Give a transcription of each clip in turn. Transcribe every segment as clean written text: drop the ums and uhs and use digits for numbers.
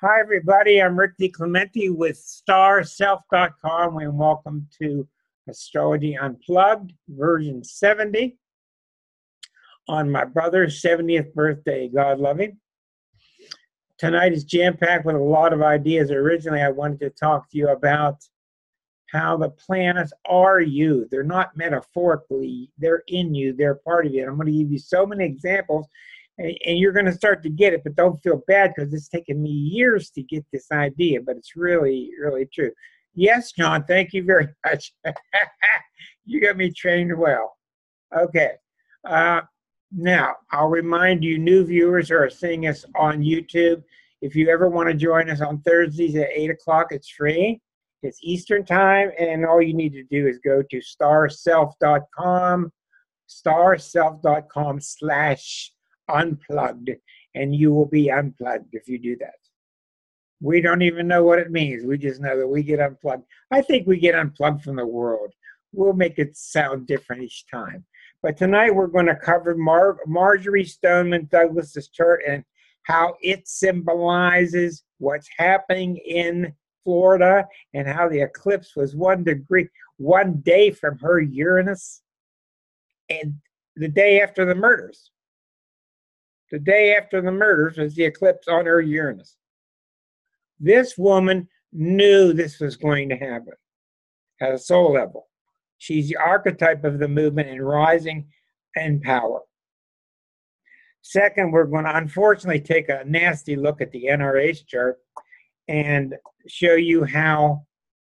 Hi, everybody. I'm Rick DiClemente with starself.com, and welcome to Astrology Unplugged, version 70, on my brother's 70th birthday. God love him. Tonight is jam-packed with a lot of ideas. Originally, I wanted to talk to you about how the planets are you. They're not metaphorically. They're in you. They're part of you. And I'm going to give you so many examples. And you're going to start to get it, but don't feel bad because it's taken me years to get this idea, but it's really, really true. Yes, John, thank you very much. You got me trained well. Okay. Now, I'll remind you, new viewers who are seeing us on YouTube, if you ever want to join us on Thursdays at 8 o'clock, it's free. It's Eastern time, and all you need to do is go to starself.com, starself.com/unplugged, and you will be unplugged if you do that. We don't even know what it means. We just know that we get unplugged. I think we get unplugged from the world. We'll make it sound different each time. But tonight we're going to cover Marjory Stoneman Douglas's chart and how it symbolizes what's happening in Florida and how the eclipse was 1 day from her Uranus, and the day after the murders. The day after the murders was the eclipse on her Uranus. This woman knew this was going to happen at a soul level. She's the archetype of the movement and rising in power. Second, we're going to unfortunately take a nasty look at the NRA's chart and show you how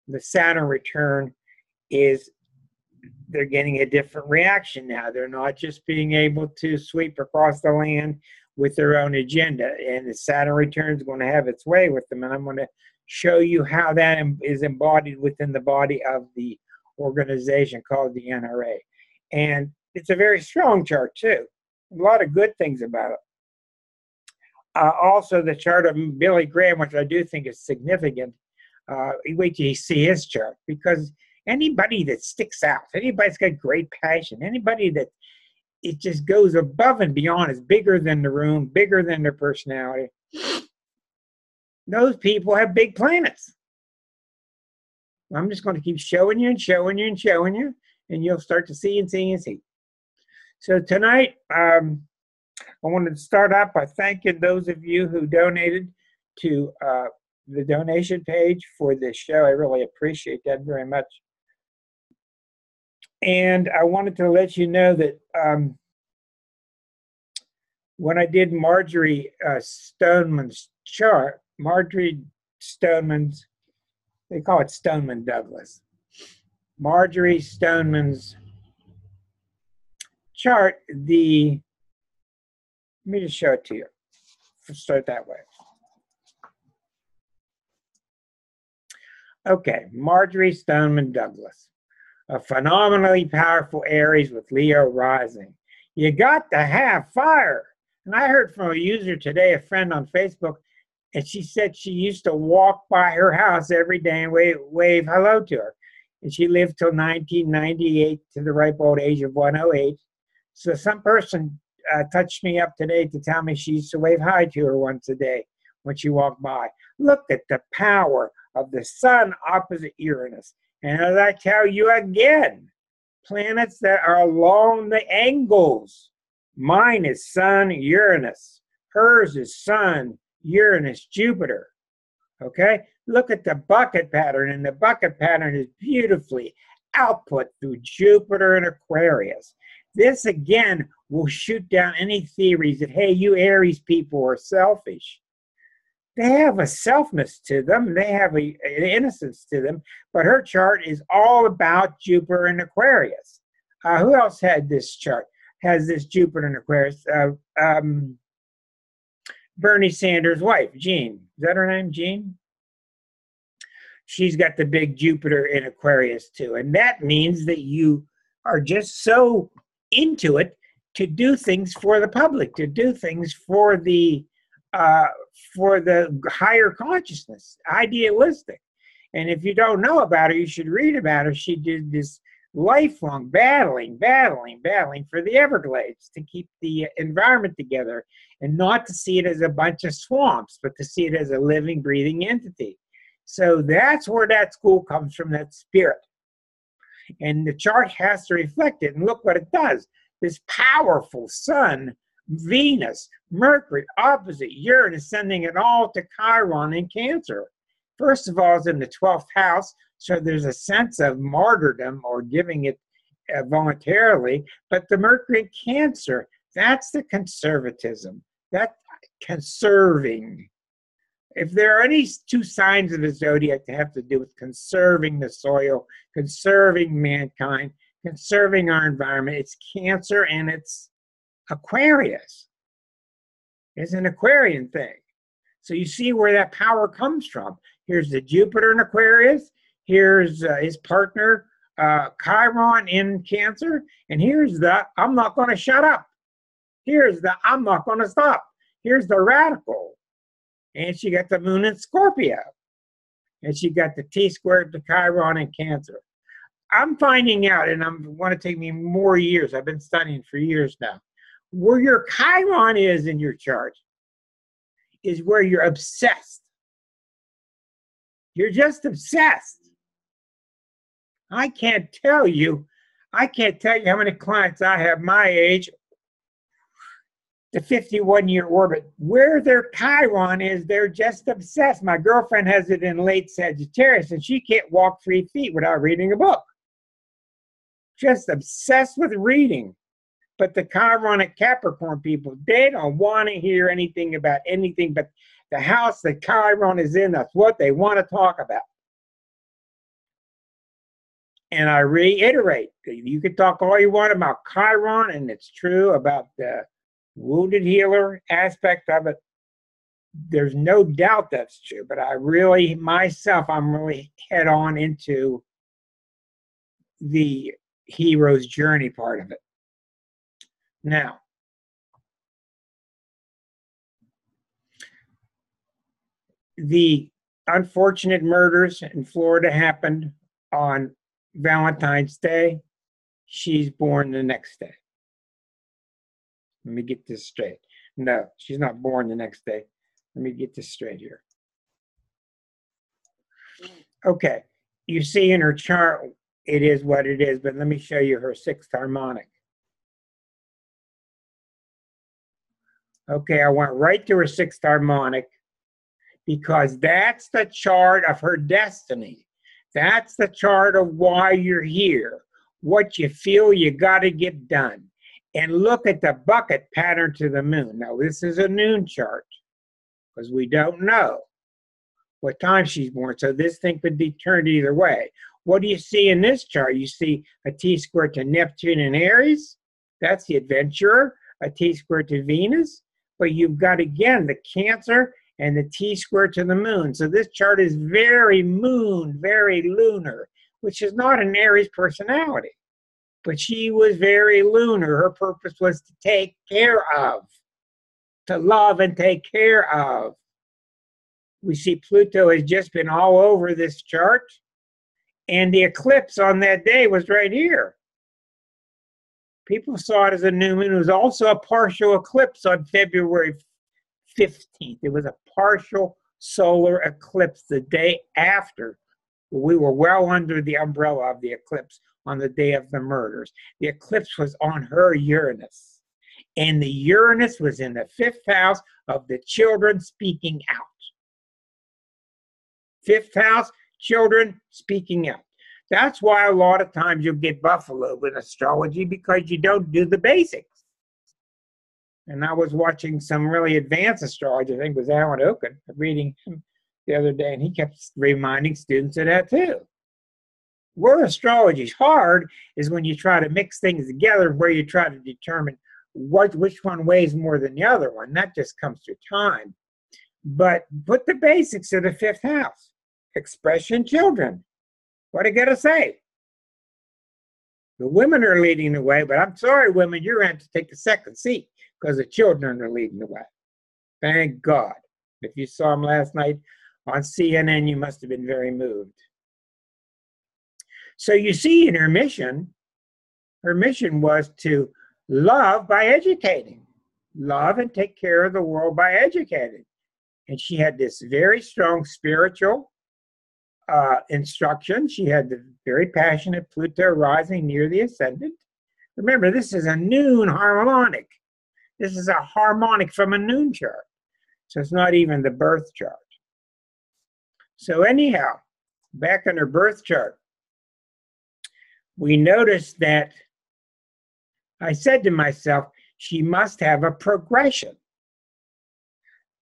the Saturn return is, they're getting a different reaction now. They're not just being able to sweep across the land with their own agenda, and the Saturn return is going to have its way with them, and I'm going to show you how that is embodied within the body of the organization called the NRA. And it's a very strong chart too. A lot of good things about it. Also, the chart of Billy Graham, which I do think is significant. Wait till you see his chart, because anybody that sticks out, anybody's got great passion, anybody that it just goes above and beyond, is bigger than the room, bigger than their personality, those people have big planets. I'm just going to keep showing you and showing you and showing you, and you'll start to see and see and see. So tonight, I wanted to start out by thanking those of you who donated to the donation page for this show. I really appreciate that very much. And I wanted to let you know that when I did Marjory Stoneman's chart, Marjory Stoneman's, they call it Stoneman Douglas. Marjory Stoneman's chart, let me just show it to you. Let's start that way. Okay, Marjory Stoneman Douglas. A phenomenally powerful Aries with Leo rising. You got to have fire. And I heard from a user today, a friend on Facebook, and she said she used to walk by her house every day and wave hello to her. And she lived till 1998, to the ripe old age of 108. So some person touched me up today to tell me she used to wave hi to her once a day when she walked by. Look at the power of the sun opposite Uranus. And as I tell you again, planets that are along the angles. Mine is Sun, Uranus. Hers is Sun, Uranus, Jupiter. Okay? Look at the bucket pattern, and the bucket pattern is beautifully output through Jupiter and Aquarius. This, again, will shoot down any theories that, hey, you Aries people are selfish. They have a selfness to them. They have an innocence to them. But her chart is all about Jupiter and Aquarius. Who else had this chart? Has this Jupiter and Aquarius? Bernie Sanders' wife, Jean. Is that her name, Jean? She's got the big Jupiter in Aquarius too. And that means that you are just so into it to do things for the public, to do things for the higher consciousness, idealistic. And if you don't know about her, you should read about her. She did this lifelong battling for the Everglades to keep the environment together, and not to see it as a bunch of swamps, but to see it as a living, breathing entity. So that's where that school comes from, that spirit. And the chart has to reflect it. And look what it does. This powerful sun, Venus, Mercury, opposite Uranus, sending it all to Chiron in Cancer. First of all, it's in the 12th house, so there's a sense of martyrdom or giving it voluntarily. But the Mercury in Cancer, that's the conservatism. That's conserving. If there are any two signs of the zodiac that have to do with conserving the soil, conserving mankind, conserving our environment, it's Cancer and it's Aquarius. It's an Aquarian thing. So you see where that power comes from. Here's the Jupiter in Aquarius. Here's his partner, Chiron in Cancer. And here's the I'm not going to shut up. Here's the I'm not going to stop. Here's the radical. And she got the moon in Scorpio. And she got the T-squared to Chiron in Cancer. I'm finding out, and I'm going to take me more years. I've been studying for years now. Where your Chiron is in your chart is where you're obsessed. You're just obsessed. I can't tell you how many clients I have my age, the 51-year orbit, where their Chiron is, they're just obsessed. My girlfriend has it in late Sagittarius, and she can't walk 3 feet without reading a book. Just obsessed with reading. But the Chiron and Capricorn people, they don't want to hear anything about anything but the house that Chiron is in. That's what they want to talk about. And I reiterate, you can talk all you want about Chiron, and it's true about the wounded healer aspect of it. There's no doubt that's true, but I really, myself, I'm really head on into the hero's journey part of it. Now, the unfortunate murders in Florida happened on Valentine's Day. She's born the next day. Let me get this straight. No, she's not born the next day. Let me get this straight here. Okay, you see in her chart, it is what it is, but let me show you her sixth harmonic. Okay, I went right to her sixth harmonic because that's the chart of her destiny. That's the chart of why you're here, what you feel you got to get done. And look at the bucket pattern to the moon. Now, this is a noon chart because we don't know what time she's born. So this thing could be turned either way. What do you see in this chart? You see a T-square to Neptune and Aries. That's the adventurer. A T-square to Venus. But you've got, again, the Cancer and the T-square to the moon. So this chart is very moon, very lunar, which is not an Aries personality. But she was very lunar. Her purpose was to take care of, to love and take care of. We see Pluto has just been all over this chart. And the eclipse on that day was right here. People saw it as a new moon. It was also a partial eclipse on February 15th. It was a partial solar eclipse the day after. We were well under the umbrella of the eclipse on the day of the murders. The eclipse was on her Uranus. And the Uranus was in the 5th house of the children speaking out. 5th house, children speaking out. That's why a lot of times you'll get buffaloed in astrology because you don't do the basics. And I was watching some really advanced astrology, I think it was Alan Oken, reading him the other day, and he kept reminding students of that too. Where astrology's hard is when you try to mix things together, where you try to determine which one weighs more than the other one. That just comes through time. But put the basics of the 5th house. Expression children. What do you got to say? The women are leading the way, but I'm sorry, women, you're going to have to take the second seat because the children are leading the way. Thank God. If you saw them last night on CNN, you must have been very moved. So you see in her mission was to love by educating, love and take care of the world by educating. And she had this very strong spiritual instruction. She had the very passionate Pluto rising near the ascendant. Remember, this is a noon harmonic. This is a harmonic from a noon chart. So it's not even the birth chart. So anyhow, back on her birth chart, we noticed that I said to myself, she must have a progression.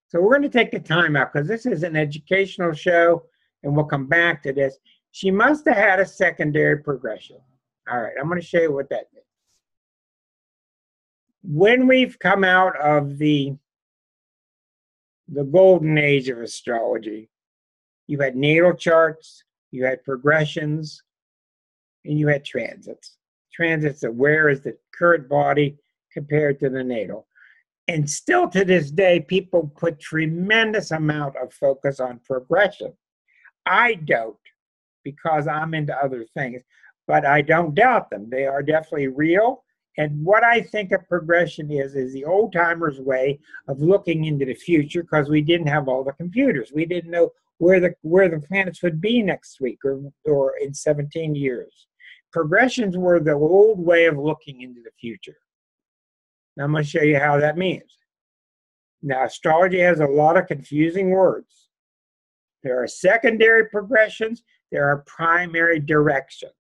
So we're going to take the time out because this is an educational show and we'll come back to this. She must have had a secondary progression. All right, I'm going to show you what that means. When we've come out of the golden age of astrology, you had natal charts, you had progressions, and you had transits. Transits of where is the current body compared to the natal. And still to this day, people put tremendous amount of focus on progression. I don't, because I'm into other things, but I don't doubt them. They are definitely real. And what I think a progression is the old timers' way of looking into the future, because we didn't have all the computers. We didn't know where the planets would be next week or in 17 years. Progressions were the old way of looking into the future. Now I'm going to show you how that means. Now, astrology has a lot of confusing words. There are secondary progressions. There are primary directions.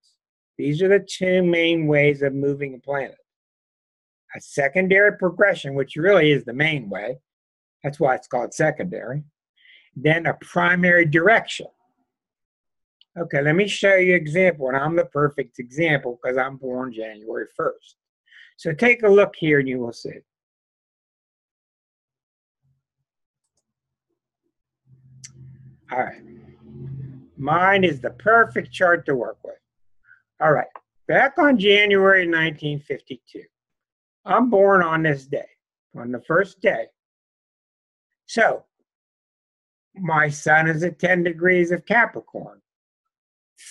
These are the two main ways of moving a planet. A secondary progression, which really is the main way. That's why it's called secondary. Then a primary direction. Okay, let me show you an example, and I'm the perfect example because I'm born January 1st. So take a look here and you will see. All right. Mine is the perfect chart to work with. All right. Back on January 1952. I'm born on this day, on the first day. So my sun is at 10 degrees of Capricorn.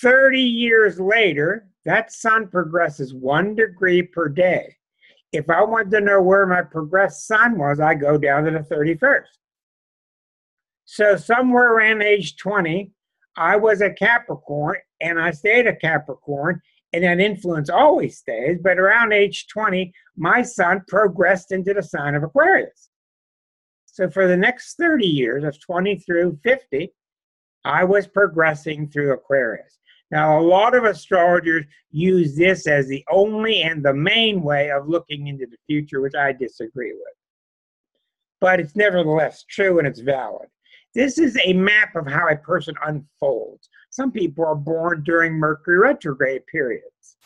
30 years later, that sun progresses 1 degree per day. If I want to know where my progressed sun was, I go down to the 31st. So somewhere around age 20, I was a Capricorn, and I stayed a Capricorn, and that influence always stays. But around age 20, my sun progressed into the sign of Aquarius. So for the next 30 years, of 20 through 50, I was progressing through Aquarius. Now, a lot of astrologers use this as the only and the main way of looking into the future, which I disagree with. But it's nevertheless true and it's valid. This is a map of how a person unfolds. Some people are born during Mercury retrograde periods.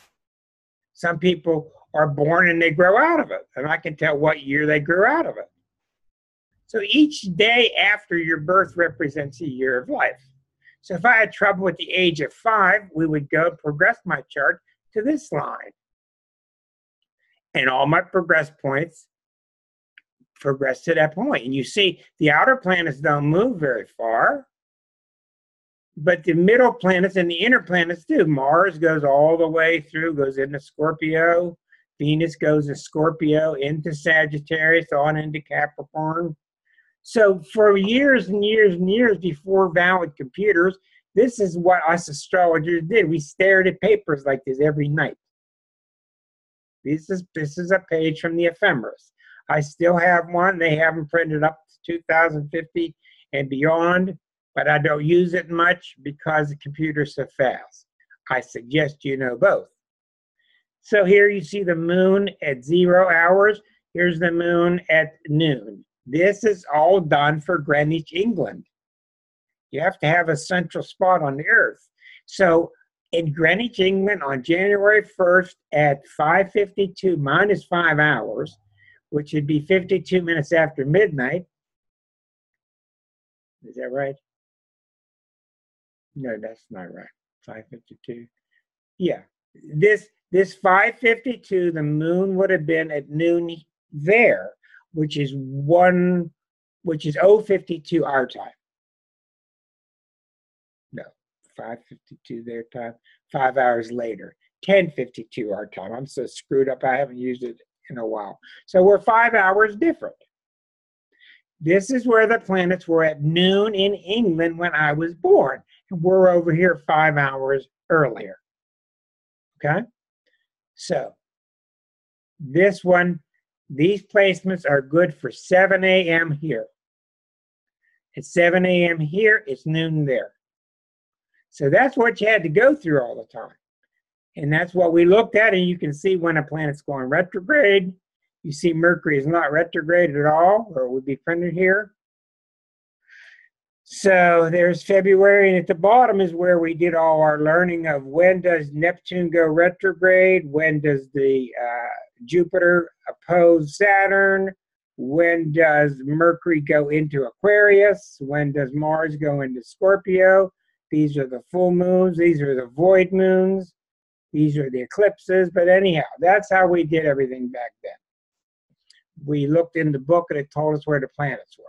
Some people are born and they grow out of it, and I can tell what year they grew out of it. So each day after your birth represents a year of life. So if I had trouble at the age of 5, we would go progress my chart to this line. And all my progress points progress to that point. And you see, the outer planets don't move very far, but the middle planets and the inner planets do. Mars goes all the way through, goes into Scorpio. Venus goes to Scorpio, into Sagittarius, on into Capricorn. So for years and years and years before valid computers, this is what us astrologers did. We stared at papers like this every night. This is a page from the ephemeris. I still have one. They have them printed up to 2050 and beyond, but I don't use it much because the computer's so fast. I suggest you know both. So here you see the moon at 0 hours. Here's the moon at noon. This is all done for Greenwich, England. You have to have a central spot on the earth. So in Greenwich, England, on January 1st at 5:52 minus 5 hours, which would be 52 minutes after midnight. Is that right? No, that's not right. 5:52. Yeah. This 5:52, the moon would have been at noon there, which is 0:52 our time. No, 5:52 their time, 5 hours later, 10:52 our time. I'm so screwed up, I haven't used it in a while. So we're 5 hours different. This is where the planets were at noon in England when I was born. And we're over here 5 hours earlier. Okay? So this one, these placements are good for 7 a.m. here. At 7 a.m. here, it's noon there. So that's what you had to go through all the time. And that's what we looked at, and you can see when a planet's going retrograde. You see Mercury is not retrograde at all, or it would be printed here. So there's February, and at the bottom is where we did all our learning of when does Neptune go retrograde, when does the Jupiter oppose Saturn, when does Mercury go into Aquarius, when does Mars go into Scorpio. These are the full moons, these are the void moons, these are the eclipses. But anyhow, that's how we did everything back then. We looked in the book and it told us where the planets were.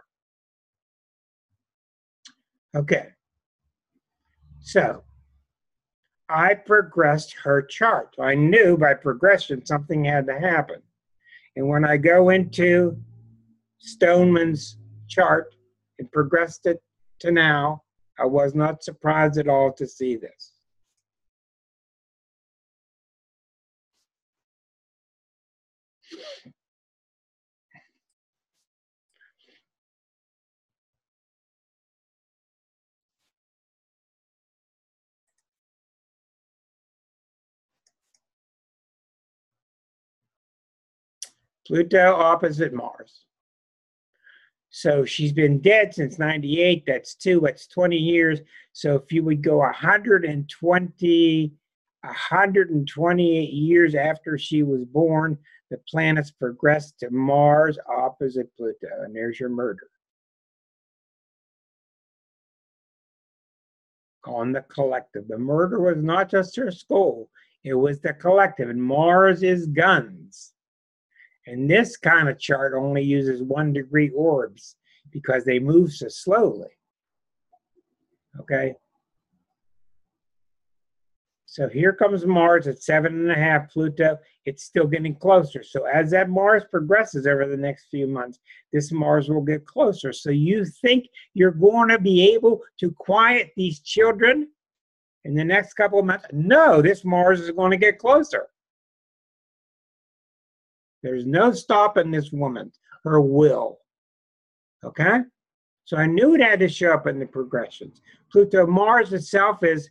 Okay, so I progressed her chart. I knew by progression something had to happen. And when I go into Stoneman's chart and progressed it to now, I was not surprised at all to see this. Pluto opposite Mars. So she's been dead since 98. That's 20 years. So if you would go 128 years after she was born, the planets progressed to Mars opposite Pluto. And there's your murder. On the collective. The murder was not just her skull. It was the collective. And Mars is guns. And this kind of chart only uses 1 degree orbs because they move so slowly. Okay? So here comes Mars at 7.5 Pluto. It's still getting closer. So as that Mars progresses over the next few months, this Mars will get closer. So you think you're going to be able to quiet these children in the next couple of months? No, this Mars is going to get closer. There's no stopping this woman, her will. Okay? So I knew it had to show up in the progressions. Pluto Mars itself is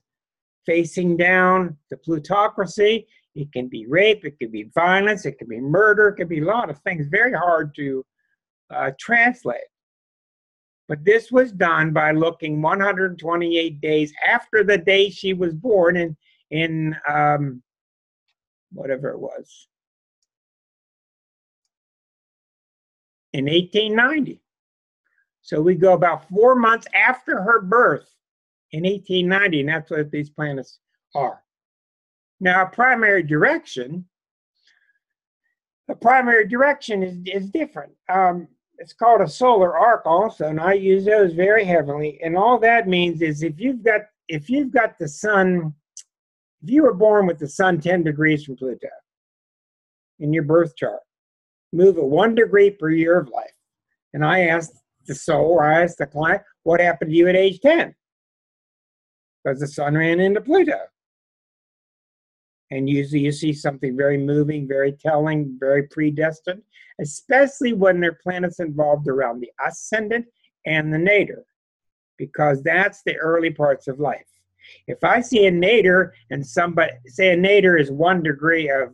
facing down the plutocracy. It can be rape, it can be violence, it can be murder, it can be a lot of things. Very hard to translate. But this was done by looking 128 days after the day she was born in whatever it was. In 1890. So we go about 4 months after her birth in 1890, and that's what these planets are. Now, a primary direction is different. It's called a solar arc also, and I use those very heavily. And all that means is if you've got the sun, if you were born with the sun 10 degrees from Pluto in your birth chart, move it 1 degree per year of life. And I asked the soul, I asked the client, what happened to you at age 10? Because the sun ran into Pluto. And usually you see something very moving, very telling, very predestined, especially when there are planets involved around the ascendant and the nadir, because that's the early parts of life. If I see a nadir and somebody, say a nadir is 1 degree of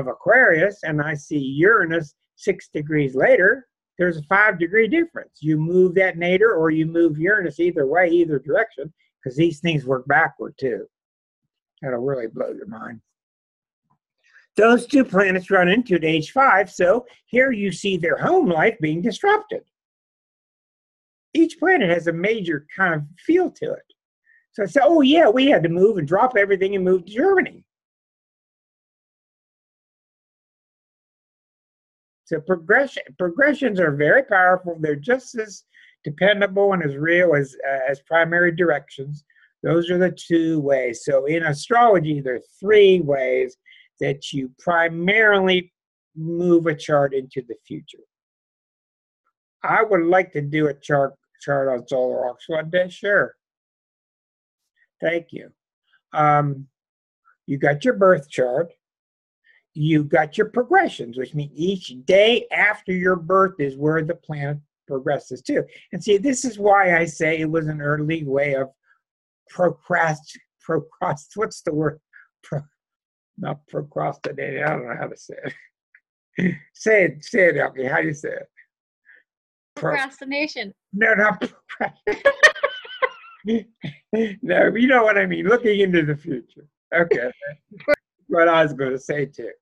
Aquarius, and I see Uranus 6 degrees later, there's a 5 degree difference. You move that nadir or you move Uranus, either way, either direction, because these things work backward too. That'll really blow your mind. Those two planets run into at age 5, so here you see their home life being disrupted. Each planet has a major kind of feel to it. So I said, oh yeah, we had to move and drop everything and move to Germany. So progressions are very powerful. They're just as dependable and as real as primary directions. Those are the two ways. So in astrology, there are three ways that you primarily move a chart into the future. I would like to do a chart on solar arcs one day. Sure. Thank you. You got your birth chart. You got your progressions, which means each day after your birth is where the planet progresses to. And see, this is why I say it was an early way of what's the word? Not procrastinating. I don't know how to say it. say it, Elkie. How do you say it? Procrastination. No, not procrastination. No, you know what I mean. Looking into the future. Okay. What I was going to say too.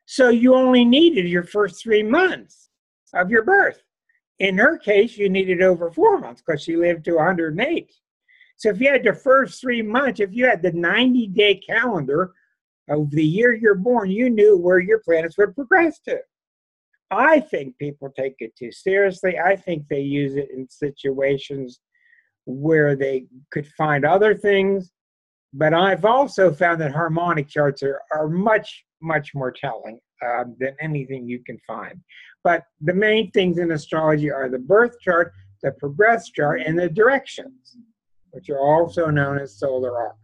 So you only needed your first 3 months of your birth. In her case, you needed over 4 months because she lived to 108. So if you had the first 3 months, if you had the 90-day calendar of the year you're born, you knew where your planets would progress to. I think people take it too seriously. I think they use it in situations where they could find other things. But I've also found that harmonic charts are much, much more telling than anything you can find. But the main things in astrology are the birth chart, the progress chart, and the directions, which are also known as solar arcs.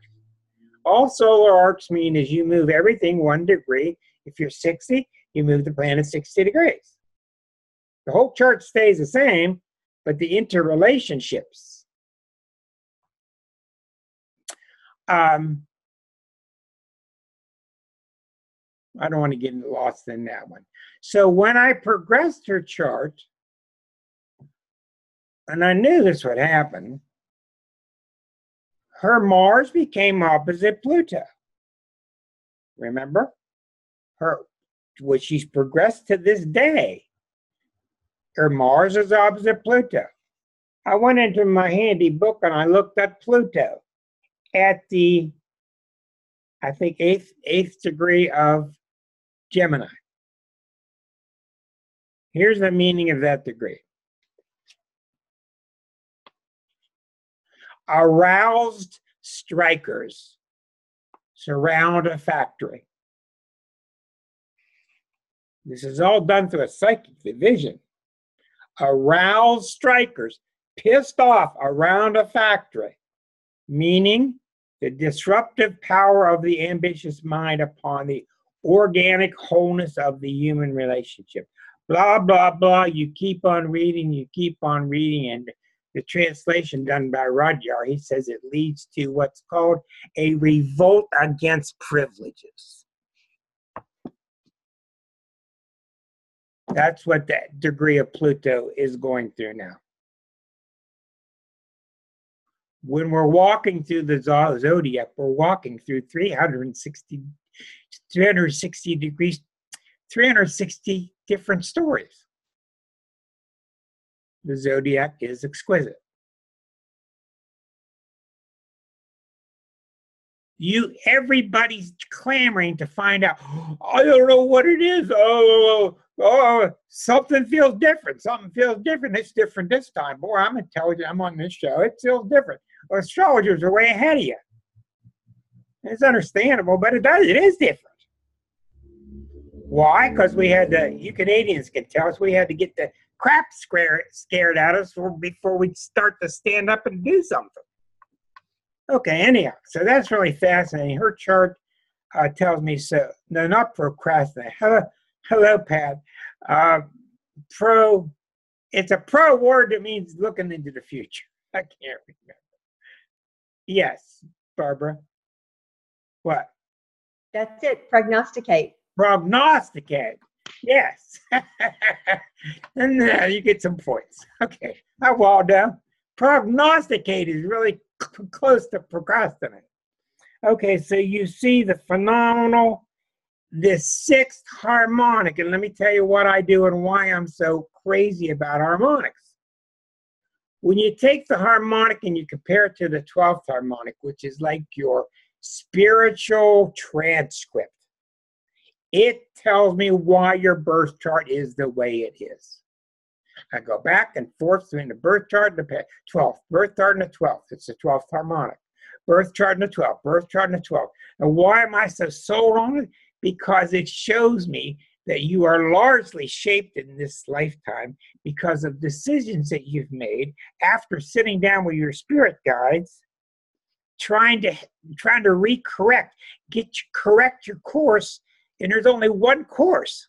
All solar arcs mean is you move everything 1 degree. If you're 60, you move the planet 60 degrees. The whole chart stays the same, but the interrelationships. I don't want to get lost in that one. So when I progressed her chart, and I knew this would happen, her Mars became opposite Pluto. Remember? Which she's progressed to this day. Her Mars is opposite Pluto. I went into my handy book and I looked at Pluto at the, I think, eighth degree of Gemini. Here's the meaning of that degree. Aroused strikers surround a factory. This is all done through a psychic division. Aroused strikers, pissed off around a factory, meaning the disruptive power of the ambitious mind upon the organic wholeness of the human relationship. Blah, blah, blah. You keep on reading, and the translation done by Rudyard, he says it leads to what's called a revolt against privileges. That's what that degree of Pluto is going through now. When we're walking through the zodiac, we're walking through 360 degrees, 360 different stories. The zodiac is exquisite. Everybody's clamoring to find out, I don't know what it is. Oh, something feels different. Something feels different. It's different this time. Boy, I'm intelligent. I'm on this show. It feels different. Well, astrologers are way ahead of you. It's understandable, but it is different. Why? Because we had you Canadians can tell us we had to get the crap scared out of us before we start to stand up and do something. Okay, anyhow, so that's really fascinating. Her chart tells me so. No, not procrastinate. Hello, Pat. It's a pro word that means looking into the future. I can't remember. Yes, Barbara. What? That's it. Prognosticate. Prognosticate. Yes. And you get some points. Okay. Well done. Prognosticate is really close to procrastinate. Okay, so you see the phenomenal, this sixth harmonic, and let me tell you what I do and why I'm so crazy about harmonics. When you take the harmonic and you compare it to the 12th harmonic, which is like your spiritual transcript, it tells me why your birth chart is the way it is. I go back and forth between the birth chart and the 12th, birth chart and the 12th. It's the 12th harmonic. Birth chart and the 12th, birth chart and the 12th. And why am I so sold on it? Because it shows me that you are largely shaped in this lifetime because of decisions that you've made after sitting down with your spirit guides, trying to correct your course, and there's only one course.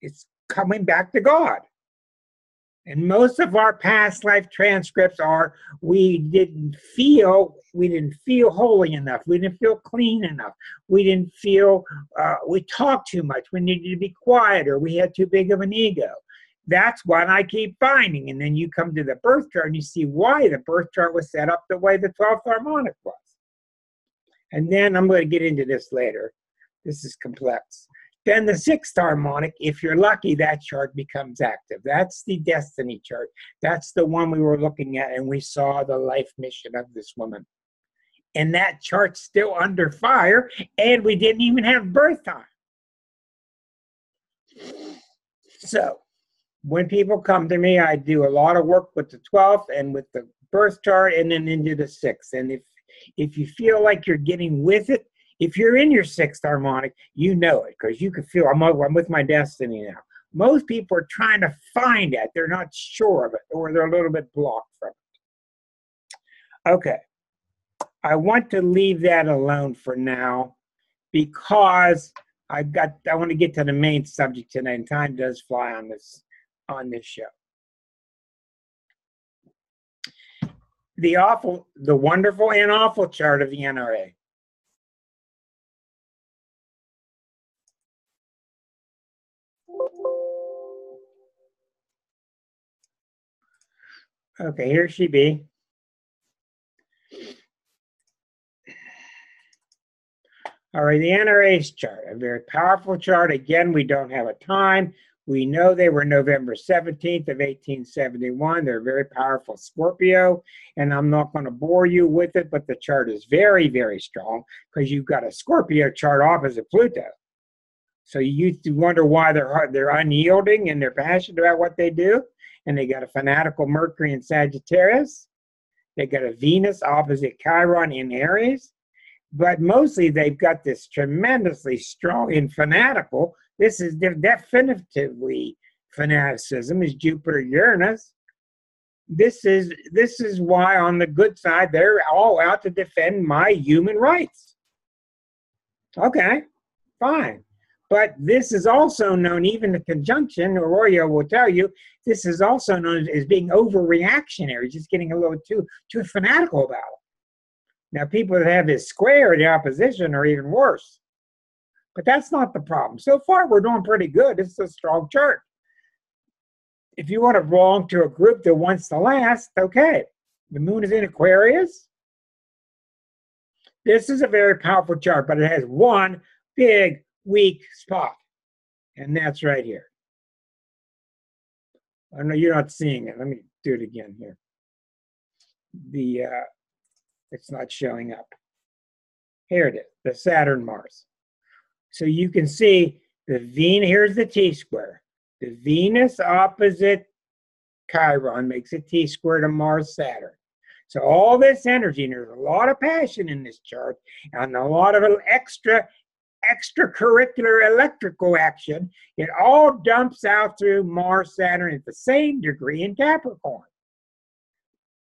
It's coming back to God. And most of our past life transcripts are we didn't feel holy enough. We didn't feel clean enough. We didn't feel, we talked too much. We needed to be quieter. We had too big of an ego. That's what I keep finding. And then you come to the birth chart and you see why the birth chart was set up the way the 12th harmonic was. And then I'm going to get into this later. This is complex. Then the 6th harmonic, if you're lucky, that chart becomes active. That's the destiny chart. That's the one we were looking at, and we saw the life mission of this woman. And that chart's still under fire, and we didn't even have birth time. So when people come to me, I do a lot of work with the 12th and with the birth chart and then into the 6th. And if you feel like you're getting with it, if you're in your 6th harmonic, you know it because you can feel, I'm with my destiny now. Most people are trying to find that. They're not sure of it, or they're a little bit blocked from it. Okay. I want to leave that alone for now because I want to get to the main subject tonight, and time does fly on this show. The wonderful and awful chart of the NRA. Okay, here she be. All right, the NRA's chart, a very powerful chart. Again, we don't have a time. We know they were November 17th of 1871. They're a very powerful Scorpio, and I'm not going to bore you with it, but the chart is very, very strong because you've got a Scorpio chart opposite Pluto. So you used to wonder why they're unyielding and they're passionate about what they do. And they got a fanatical Mercury in Sagittarius. They got a Venus opposite Chiron in Aries. But mostly they've got this tremendously strong and fanatical. This is definitively fanaticism, is Jupiter Uranus. This is why on the good side, they're all out to defend my human rights. Okay, fine. But this is also known, even the conjunction, Arroyo will tell you, this is also known as being overreactionary, just getting a little too fanatical about it. Now, people that have this square in the opposition are even worse. But that's not the problem. So far, we're doing pretty good. It's a strong chart. If you want to belong to a group that wants to last, okay. The moon is in Aquarius. This is a very powerful chart, but it has one big weak spot, and that's right here. I know you're not seeing it. Let me do it again here. It's not showing up. Here it is, the Saturn Mars. So you can see the Venus, here's the T-square. The Venus opposite Chiron makes a T-square to Mars Saturn. So all this energy, and there's a lot of passion in this chart, and a lot of extracurricular electrical action, it all dumps out through Mars, Saturn at the same degree in Capricorn.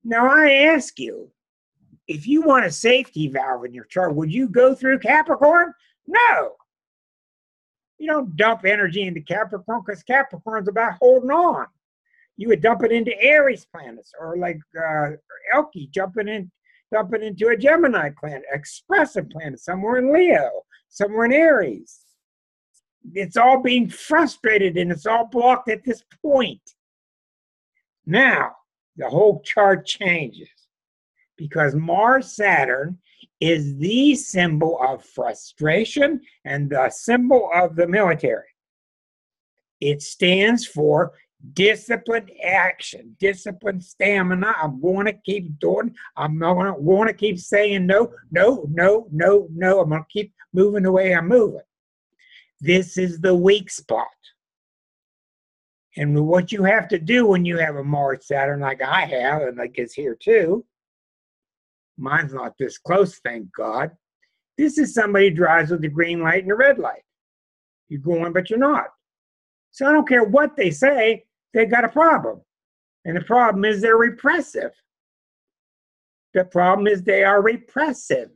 Now I ask you, if you want a safety valve in your chart, would you go through Capricorn? No. You don't dump energy into Capricorn because Capricorn's about holding on. You would dump it into Aries planets, or like Elke dumping into a Gemini planet, expressive planet, somewhere in Leo, somewhere in Aries. It's all being frustrated and it's all blocked at this point. Now, the whole chart changes because Mars Saturn is the symbol of frustration and the symbol of the military. It stands for disciplined action, disciplined stamina. I'm going to keep doing. I'm going to keep saying no, no, no, no, no. I'm going to keep moving the way I'm moving. This is the weak spot. And what you have to do when you have a Mars Saturn like I have, and like it's here too, mine's not this close, thank God. This is somebody who drives with the green light and the red light. You're going, but you're not. So I don't care what they say, they got a problem. And the problem is they're repressive. The problem is they are repressive.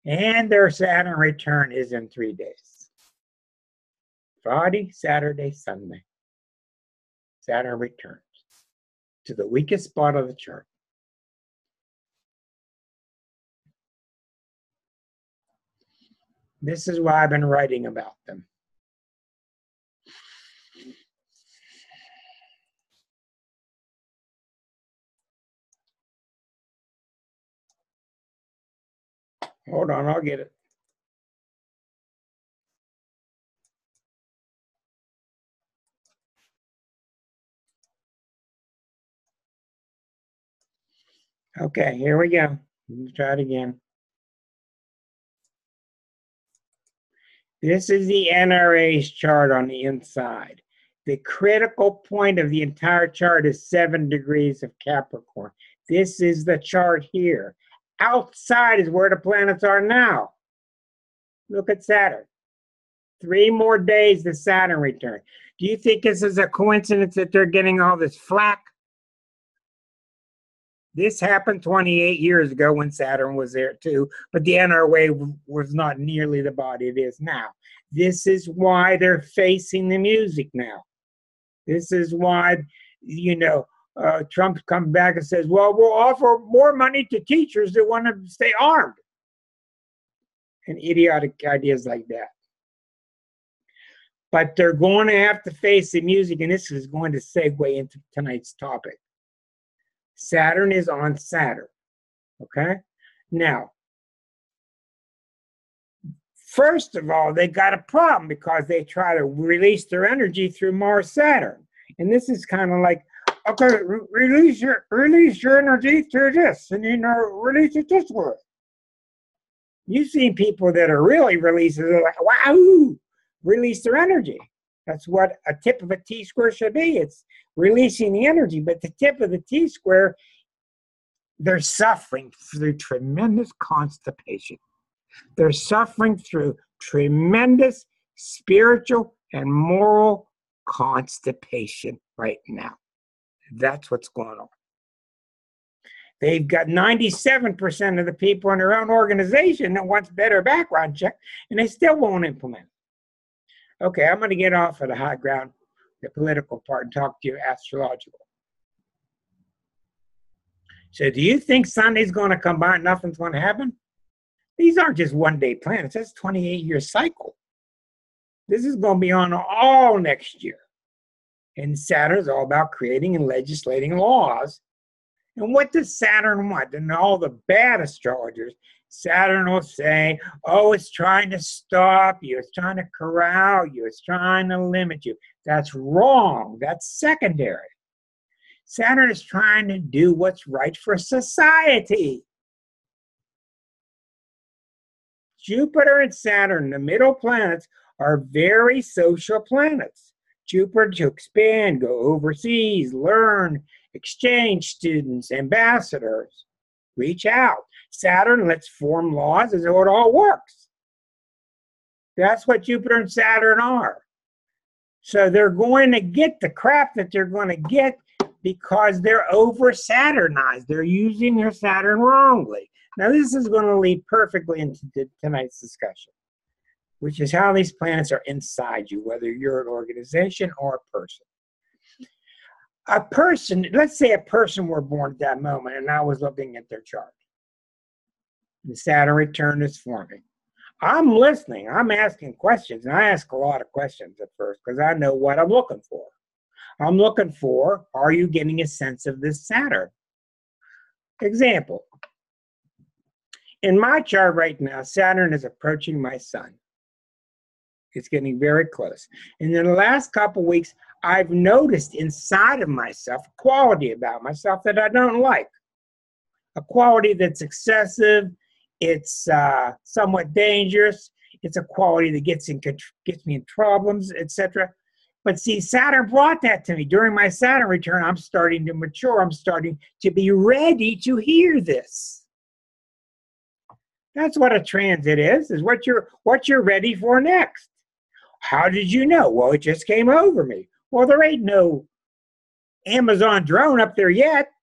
And their Saturn return is in 3 days. Friday, Saturday, Sunday. Saturn returns to the weakest spot of the chart. This is why I've been writing about them. Hold on, I'll get it. Okay, here we go. Let's try it again. This is the NRA's chart on the inside. The critical point of the entire chart is 7 degrees of Capricorn. This is the chart here. Outside is where the planets are now. Look at Saturn. 3 more days to Saturn return. Do you think this is a coincidence that they're getting all this flack? This happened 28 years ago when Saturn was there too, but the NRA was not nearly the body it is now. This is why they're facing the music now. This is why, Trump comes back and says, well, we'll offer more money to teachers that want to stay armed. And idiotic ideas like that. But they're going to have to face the music, and this is going to segue into tonight's topic. Saturn is on Saturn, okay? Now, first of all, they got a problem because they try to release their energy through Mars-Saturn. And this is kind of like, okay, release your energy through this, and release it this way. You've seen people that are really releasing, they're like, wow, release their energy. That's what a tip of a T-square should be. It's releasing the energy, but the tip of the T-square, they're suffering through tremendous constipation. They're suffering through tremendous spiritual and moral constipation right now. That's what's going on. They've got 97% of the people in their own organization that wants better background check, and they still won't implement it. Okay, I'm going to get off of the high ground, the political part, and talk to you astrological. So do you think Sunday's going to come by and nothing's going to happen? These aren't just one-day planets. That's a 28-year cycle. This is going to be on all next year. And Saturn's all about creating and legislating laws. And what does Saturn want? And all the bad astrologers, Saturn will say, oh, it's trying to stop you. It's trying to corral you. It's trying to limit you. That's wrong. That's secondary. Saturn is trying to do what's right for society. Jupiter and Saturn, the middle planets, are very social planets. Jupiter to expand, go overseas, learn, exchange students, ambassadors, reach out. Saturn lets form laws as though it all works. That's what Jupiter and Saturn are. So they're going to get the crap that they're going to get because they're over-Saturnized. They're using their Saturn wrongly. Now this is going to lead perfectly into tonight's discussion, which is how these planets are inside you, whether you're an organization or a person. A person, let's say a person were born at that moment, and I was looking at their chart. The Saturn return is forming. I'm listening. I'm asking questions, and I ask a lot of questions at first because I know what I'm looking for. I'm looking for, are you getting a sense of this Saturn? Example. In my chart right now, Saturn is approaching my sun. It's getting very close. And in the last couple of weeks, I've noticed inside of myself a quality about myself that I don't like. A quality that's excessive, it's somewhat dangerous, it's a quality that gets me in problems, etc. But see, Saturn brought that to me. During my Saturn return, I'm starting to mature. I'm starting to be ready to hear this. That's what a transit is what you're ready for next. How did you know? Well, it just came over me. Well, there ain't no Amazon drone up there yet.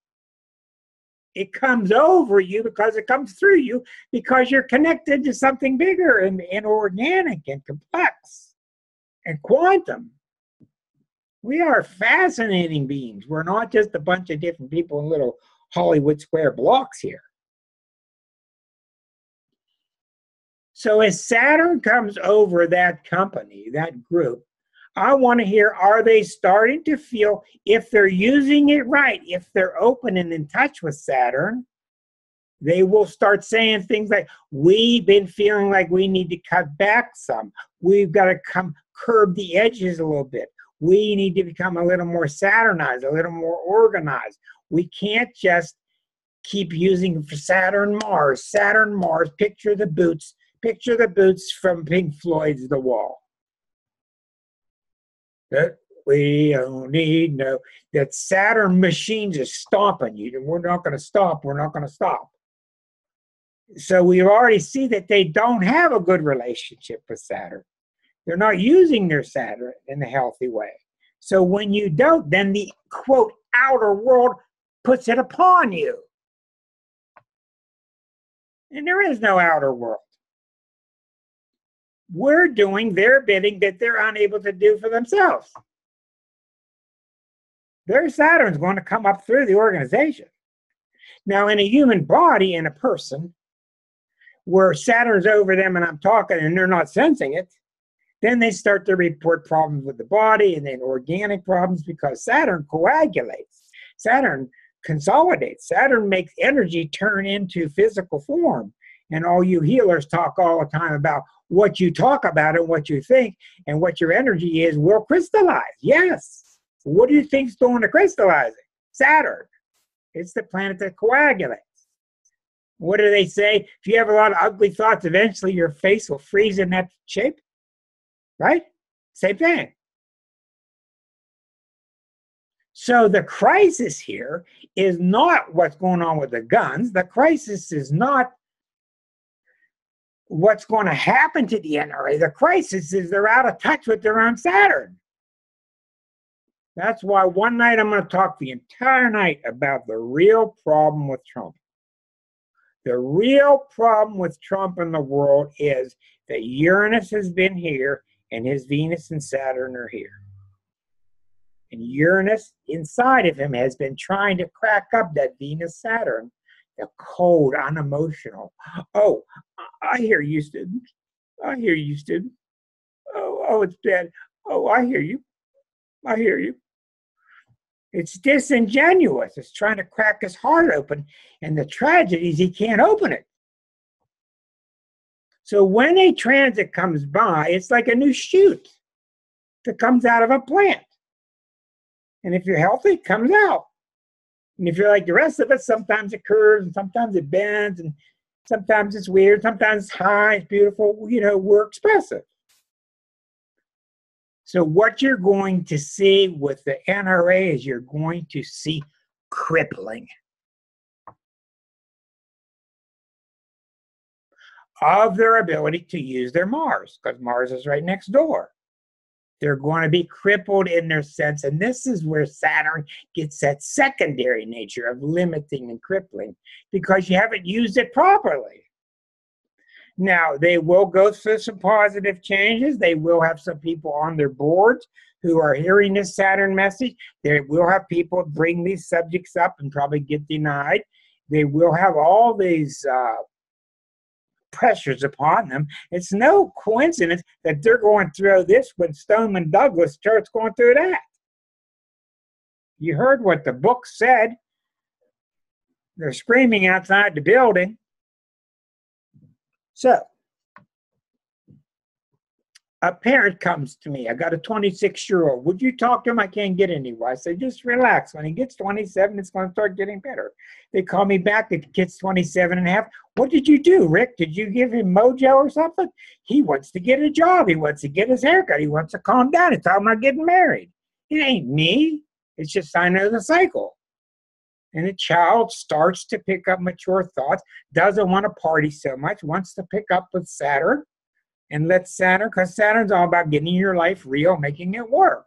It comes over you because it comes through you because you're connected to something bigger and organic and complex and quantum. We are fascinating beings. We're not just a bunch of different people in little Hollywood square blocks here. So as Saturn comes over that company, that group, I want to hear, are they starting to feel, if they're using it right, if they're open and in touch with Saturn, they will start saying things like, we've been feeling like we need to cut back some. We've got to curb the edges a little bit. We need to become a little more Saturnized, a little more organized. We can't just keep using for Saturn, Mars, picture the boots from Pink Floyd's The Wall. That we don't need no, that Saturn machines is stomping you. We're not going to stop. We're not going to stop. So we already see that they don't have a good relationship with Saturn. They're not using their Saturn in a healthy way. So when you don't, then the, quote, outer world puts it upon you. And there is no outer world. We're doing their bidding that they're unable to do for themselves. Their Saturn's going to come up through the organization. Now, in a human body, in a person, where Saturn's over them and I'm talking and they're not sensing it, then they start to report problems with the body and then organic problems because Saturn coagulates. Saturn consolidates. Saturn makes energy turn into physical form. And all you healers talk all the time about what you talk about and what you think and what your energy is will crystallize. Yes. What do you think's doing to crystallizing? Saturn. It's the planet that coagulates. What do they say? If you have a lot of ugly thoughts, eventually your face will freeze in that shape. Right? Same thing. So the crisis here is not what's going on with the guns. The crisis is not what's going to happen to the NRA. The crisis is they're out of touch with their own Saturn. That's why one night I'm going to talk the entire night about the real problem with Trump. The real problem with Trump in the world is that Uranus has been here and his Venus and Saturn are here. And Uranus inside of him has been trying to crack up that Venus-Saturn, the cold, unemotional. Oh, I hear you, student. I hear you, student. Oh, it's bad. Oh, I hear you. I hear you. It's disingenuous. It's trying to crack his heart open. And the tragedy is he can't open it. So when a transit comes by, it's like a new shoot that comes out of a plant. And if you're healthy, it comes out. And if you're like the rest of us, sometimes it curves and sometimes it bends and sometimes it's weird, sometimes it's high, it's beautiful, you know, we're expressive. So what you're going to see with the NRA is you're going to see crippling of their ability to use their Mars, because Mars is right next door. They're going to be crippled in their sense, and this is where Saturn gets that secondary nature of limiting and crippling, because you haven't used it properly. Now, they will go through some positive changes. They will have some people on their boards who are hearing this Saturn message. They will have people bring these subjects up and probably get denied. They will have all these pressures upon them. It's no coincidence that they're going through this when Stoneman Douglas starts going through that. You heard what the book said. They're screaming outside the building. So, A parent comes to me. I got a 26-year-old. Would you talk to him? I can't get anywhere. I say, just relax. When he gets 27, it's going to start getting better. They call me back. The kid's 27 and a half. What did you do, Rick? Did you give him mojo or something? He wants to get a job. He wants to get his haircut. He wants to calm down. It's talking about getting married. It ain't me. It's just sign of the cycle. And the child starts to pick up mature thoughts, doesn't want to party so much, wants to pick up with Saturn, and let Saturn, because Saturn's all about getting your life real, making it work.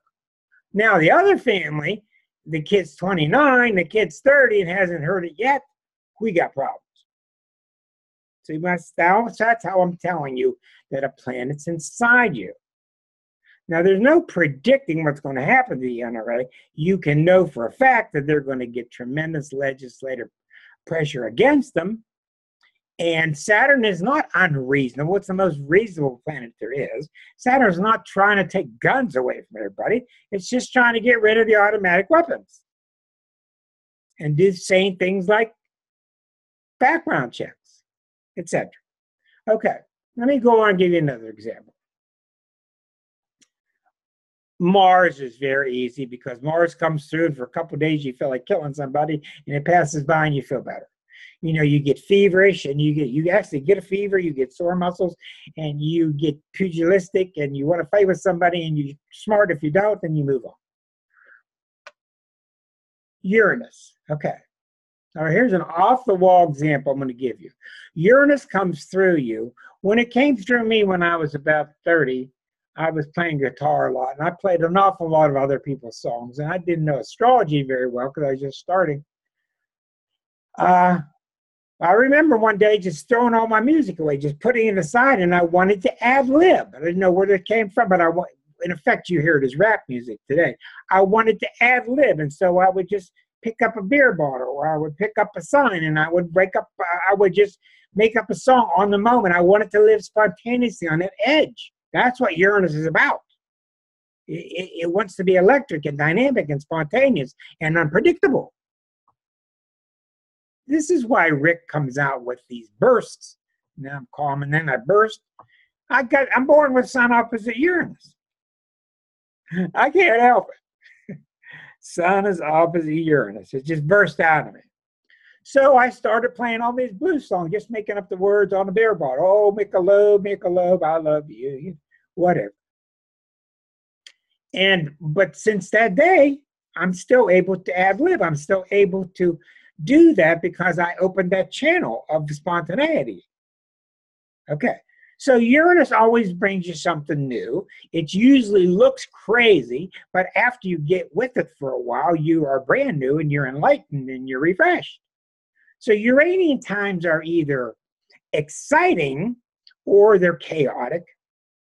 Now, the other family, the kid's 29, the kid's 30, and hasn't heard it yet, we got problems. So that's how I'm telling you that a planet's inside you. Now, there's no predicting what's going to happen to the NRA. You can know for a fact that they're going to get tremendous legislative pressure against them. And Saturn is not unreasonable. It's the most reasonable planet there is. Saturn's not trying to take guns away from everybody. It's just trying to get rid of the automatic weapons and do saying things like background checks, etc. Okay, let me go on and give you another example. Mars is very easy because Mars comes through and for a couple of days you feel like killing somebody and it passes by and you feel better. You know, you get feverish and you actually get a fever, you get sore muscles and you get pugilistic and you want to fight with somebody and you're smart. If you don't, then you move on. Uranus. Okay. Now here's an off-the-wall example I'm going to give you. Uranus comes through you. When it came through me when I was about 30, I was playing guitar a lot, and I played an awful lot of other people's songs, and I didn't know astrology very well because I was just starting. I remember one day just throwing all my music away, just putting it aside, and I wanted to ad-lib. I didn't know where it came from, but in effect, you hear it as rap music today. I wanted to ad-lib, and so I would just pick up a beer bottle, or I would pick up a sign, and I would just make up a song on the moment. I wanted to live spontaneously on that edge. That's what Uranus is about. It wants to be electric and dynamic and spontaneous and unpredictable. This is why Rick comes out with these bursts. Now I'm calm and then I burst. I'm born with Sun opposite Uranus. I can't help it. Sun is opposite Uranus. It just burst out of me. So I started playing all these blues songs, just making up the words on the beer bottle. Oh, Michelob, I love you, whatever. But since that day, I'm still able to ad-lib. I'm still able to do that because I opened that channel of spontaneity. Okay, so Uranus always brings you something new. It usually looks crazy, but after you get with it for a while, you are brand new and you're enlightened and you're refreshed. So Uranian times are either exciting, or they're chaotic,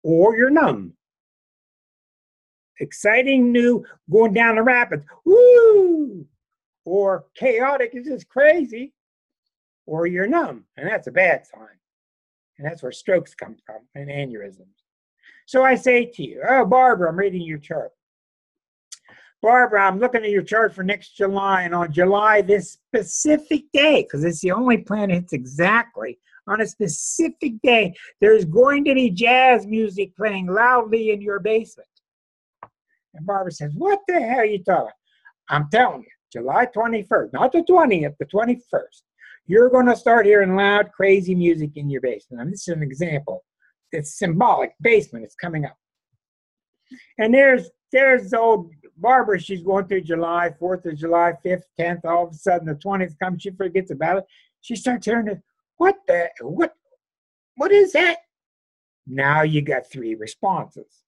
or you're numb. Exciting, new, going down the rapids, woo! Or chaotic is just crazy, or you're numb, and that's a bad sign. And that's where strokes come from, and aneurysms. So I say to you, oh, Barbara, I'm reading your chart. Barbara, I'm looking at your chart for next July, and on July, this specific day, because it's the only planet hits exactly, on a specific day, there's going to be jazz music playing loudly in your basement. And Barbara says, what the hell are you talking about? I'm telling you, July 21st, not the 20th, the 21st, you're going to start hearing loud, crazy music in your basement. Now, this is an example. It's symbolic. Basement is coming up. And there's old Barbara. She's going through July, 4th of July, 5th, 10th. All of a sudden, the 20th comes. She forgets about it. She starts hearing it. What is that? Now you got 3 responses.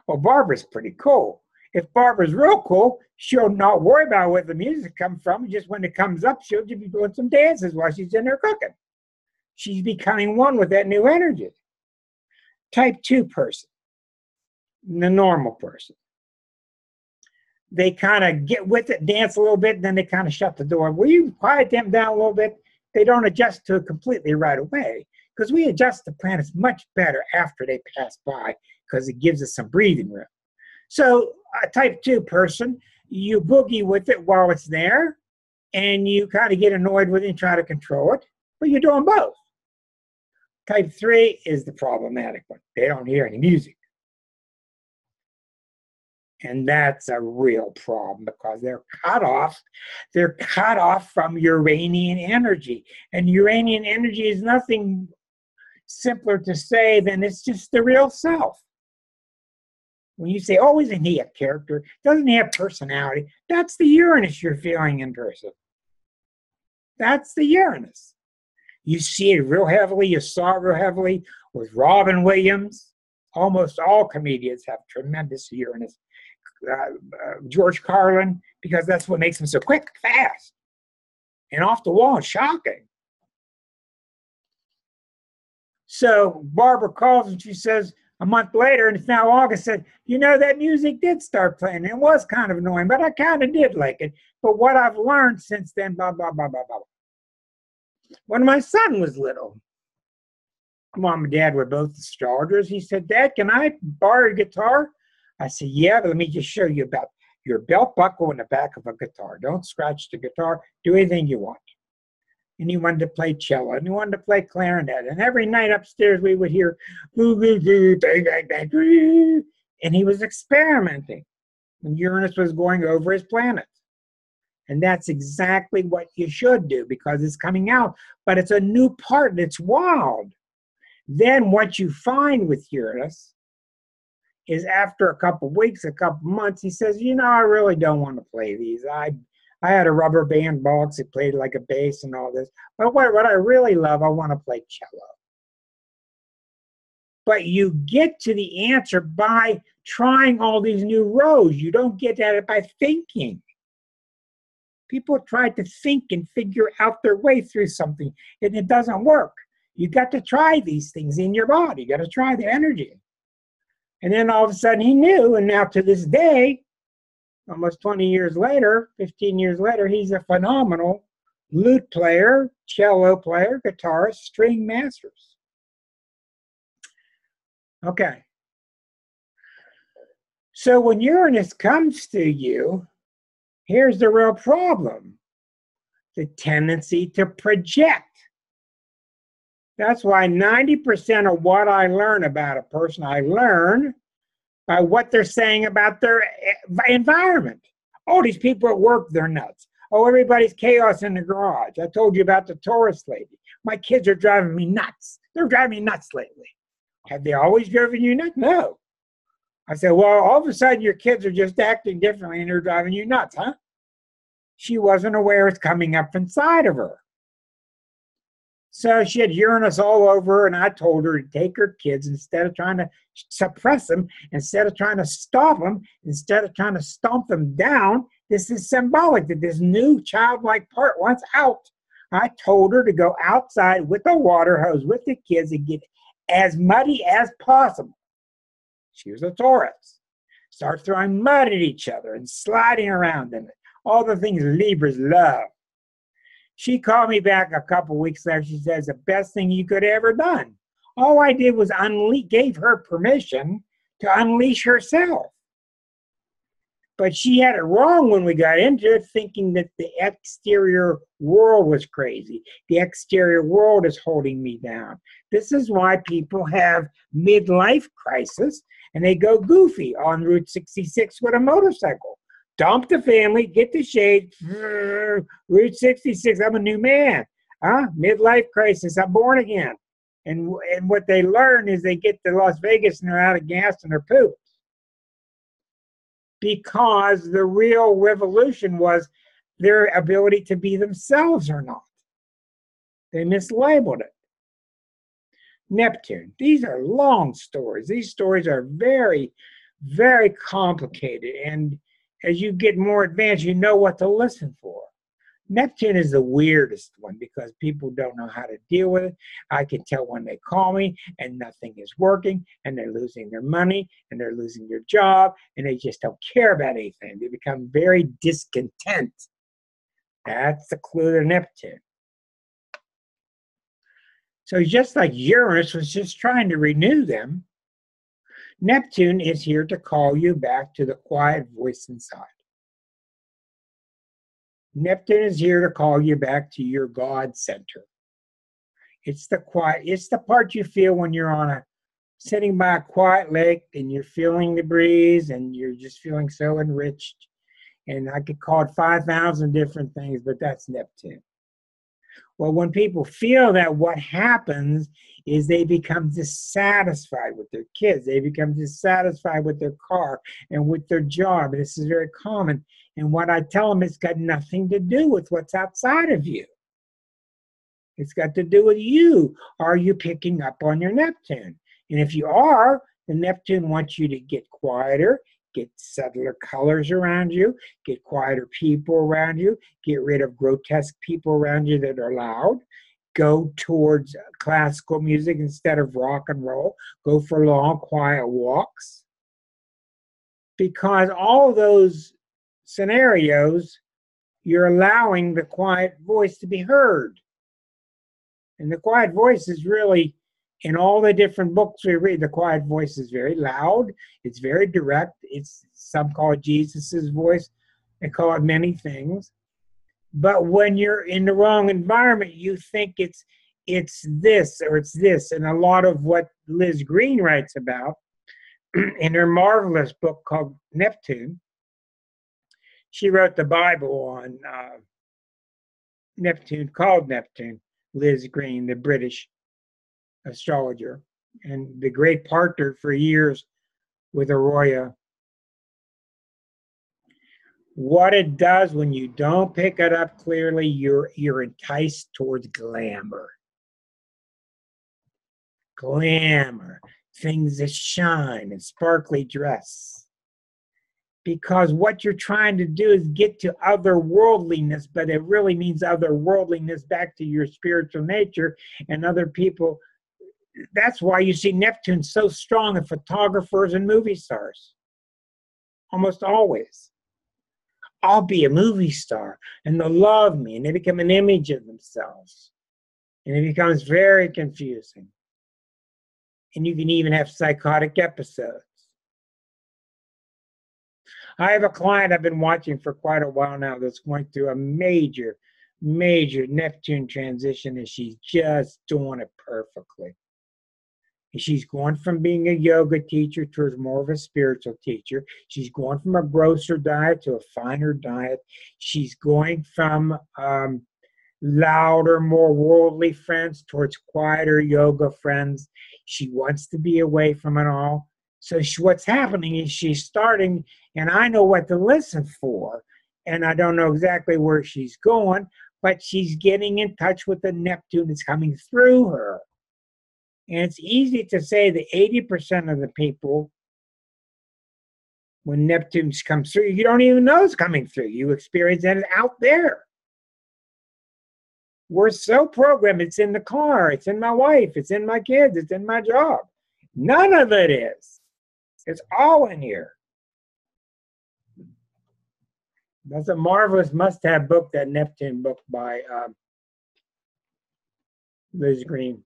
Well, Barbara's pretty cool. If Barbara's real cool, she'll not worry about where the music comes from. Just when it comes up, she'll just be doing some dances while she's in there cooking. She's becoming one with that new energy. Type 2 person, the normal person. They kind of get with it, dance a little bit, and then they kind of shut the door. Will you quiet them down a little bit? They don't adjust to it completely right away, because we adjust the planets much better after they pass by, because it gives us some breathing room. So a type 2 person, you boogie with it while it's there, and you kind of get annoyed with it and try to control it, but you're doing both. Type 3 is the problematic one. They don't hear any music. And that's a real problem because they're cut off. They're cut off from Uranian energy. And Uranian energy is nothing simpler to say than it's just the real self. When you say, oh, isn't he a character? Doesn't he have personality? That's the Uranus you're feeling in person. That's the Uranus. You see it real heavily. You saw it real heavily with Robin Williams. Almost all comedians have tremendous Uranus. George Carlin, because that's what makes him so quick, fast, and off the wall, shocking. So Barbara calls and she says a month later, and it's now August, said, you know, that music did start playing. It was kind of annoying, but I kind of did like it. But what I've learned since then, blah, blah, blah, blah, blah. When my son was little, Mom and Dad were both astrologers. He said, Dad, can I borrow your guitar? I said, yeah, but let me just show you about your belt buckle in the back of a guitar. Don't scratch the guitar. Do anything you want. And he wanted to play cello, and he wanted to play clarinet. And every night upstairs we would hear, and he was experimenting. And Uranus was going over his planets. And that's exactly what you should do because it's coming out. But it's a new part, and it's wild. Then what you find with Uranus is after a couple of weeks, a couple of months, he says, you know, I really don't want to play these. I had a rubber band box that played like a bass and all this. But what I really love, I want to play cello. But you get to the answer by trying all these new roads. You don't get at it by thinking. People try to think and figure out their way through something, and it doesn't work. You got to try these things in your body. You got to try the energy. And then all of a sudden he knew, and now to this day, almost 20 years later, 15 years later, he's a phenomenal lute player, cello player, guitarist, string masters. Okay. So when Uranus comes to you, here's the real problem. The tendency to project. That's why 90% of what I learn about a person, I learn by what they're saying about their environment. Oh, these people at work, they're nuts. Oh, everybody's chaos in the garage. I told you about the Taurus lady. My kids are driving me nuts. They're driving me nuts lately. Have they always driven you nuts? No. I said, well, all of a sudden your kids are just acting differently and they're driving you nuts, huh? She wasn't aware it's coming up inside of her. So she had Uranus all over her, and I told her to take her kids, instead of trying to suppress them, instead of trying to stop them, instead of trying to stomp them down. This is symbolic that this new childlike part wants out. I told her to go outside with a water hose with the kids and get as muddy as possible. She was a Taurus. Start throwing mud at each other and sliding around in it. All the things Libras love. She called me back a couple weeks later. She says, the best thing you could have ever done. All I did was gave her permission to unleash herself. But she had it wrong when we got into it, thinking that the exterior world was crazy. The exterior world is holding me down. This is why people have midlife crisis and they go goofy on Route 66 with a motorcycle. Dump the family, get the shade, Route 66, I'm a new man. Midlife crisis, I'm born again. And what they learn is they get to Las Vegas and they're out of gas and they're pooped. Because the real revolution was their ability to be themselves or not. They mislabeled it. Neptune, these are long stories. These stories are very, very complicated. And as you get more advanced, you know what to listen for. Neptune is the weirdest one because people don't know how to deal with it. I can tell when they call me and nothing is working and they're losing their money and they're losing their job and they just don't care about anything. They become very discontent. That's the clue to Neptune. So just like Uranus was just trying to renew them, Neptune is here to call you back to the quiet voice inside. Neptune is here to call you back to your God center. It's the quiet, it's the part you feel when you're on a sitting by a quiet lake and you're feeling the breeze and you're just feeling so enriched. And I could call it 5,000 different things, but that's Neptune. Well, when people feel that, what happens is they become dissatisfied with their kids. They become dissatisfied with their car and with their job. This is very common. And what I tell them, it's got nothing to do with what's outside of you. It's got to do with you. Are you picking up on your Neptune? And if you are, the Neptune wants you to get quieter, get subtler colors around you, get quieter people around you, get rid of grotesque people around you that are loud, go towards classical music instead of rock and roll, go for long, quiet walks. Because all those scenarios, you're allowing the quiet voice to be heard. And the quiet voice is really, in all the different books we read, the quiet voice is very loud. It's very direct. It's, some call it Jesus's voice. They call it many things. But when you're in the wrong environment, you think it's this or it's this. And a lot of what Liz Green writes about in her marvelous book called Neptune, she wrote the Bible on Neptune, called Neptune. Liz Green, the British astrologer, and the great partner for years with Aurora. What it does when you don't pick it up clearly, you're enticed towards glamour. Glamour, things that shine and sparkly dress. Because what you're trying to do is get to otherworldliness, but it really means otherworldliness back to your spiritual nature and other people. That's why you see Neptune so strong in photographers and movie stars. Almost always. I'll be a movie star, and they'll love me, and they become an image of themselves. And it becomes very confusing. And you can even have psychotic episodes. I have a client I've been watching for quite a while now that's going through a major Neptune transition, and she's just doing it perfectly. And she's going from being a yoga teacher towards more of a spiritual teacher. She's going from a grosser diet to a finer diet. She's going from louder, more worldly friends towards quieter yoga friends. She wants to be away from it all. So what's happening is she's starting, and I know what to listen for, and I don't know exactly where she's going, but she's getting in touch with the Neptune that's coming through her. And it's easy to say that 80% of the people, when Neptune comes through, you don't even know it's coming through. You experience it out there. We're so programmed. It's in the car. It's in my wife. It's in my kids. It's in my job. None of it is. It's all in here. That's a marvelous must-have book, that Neptune book by Liz Green.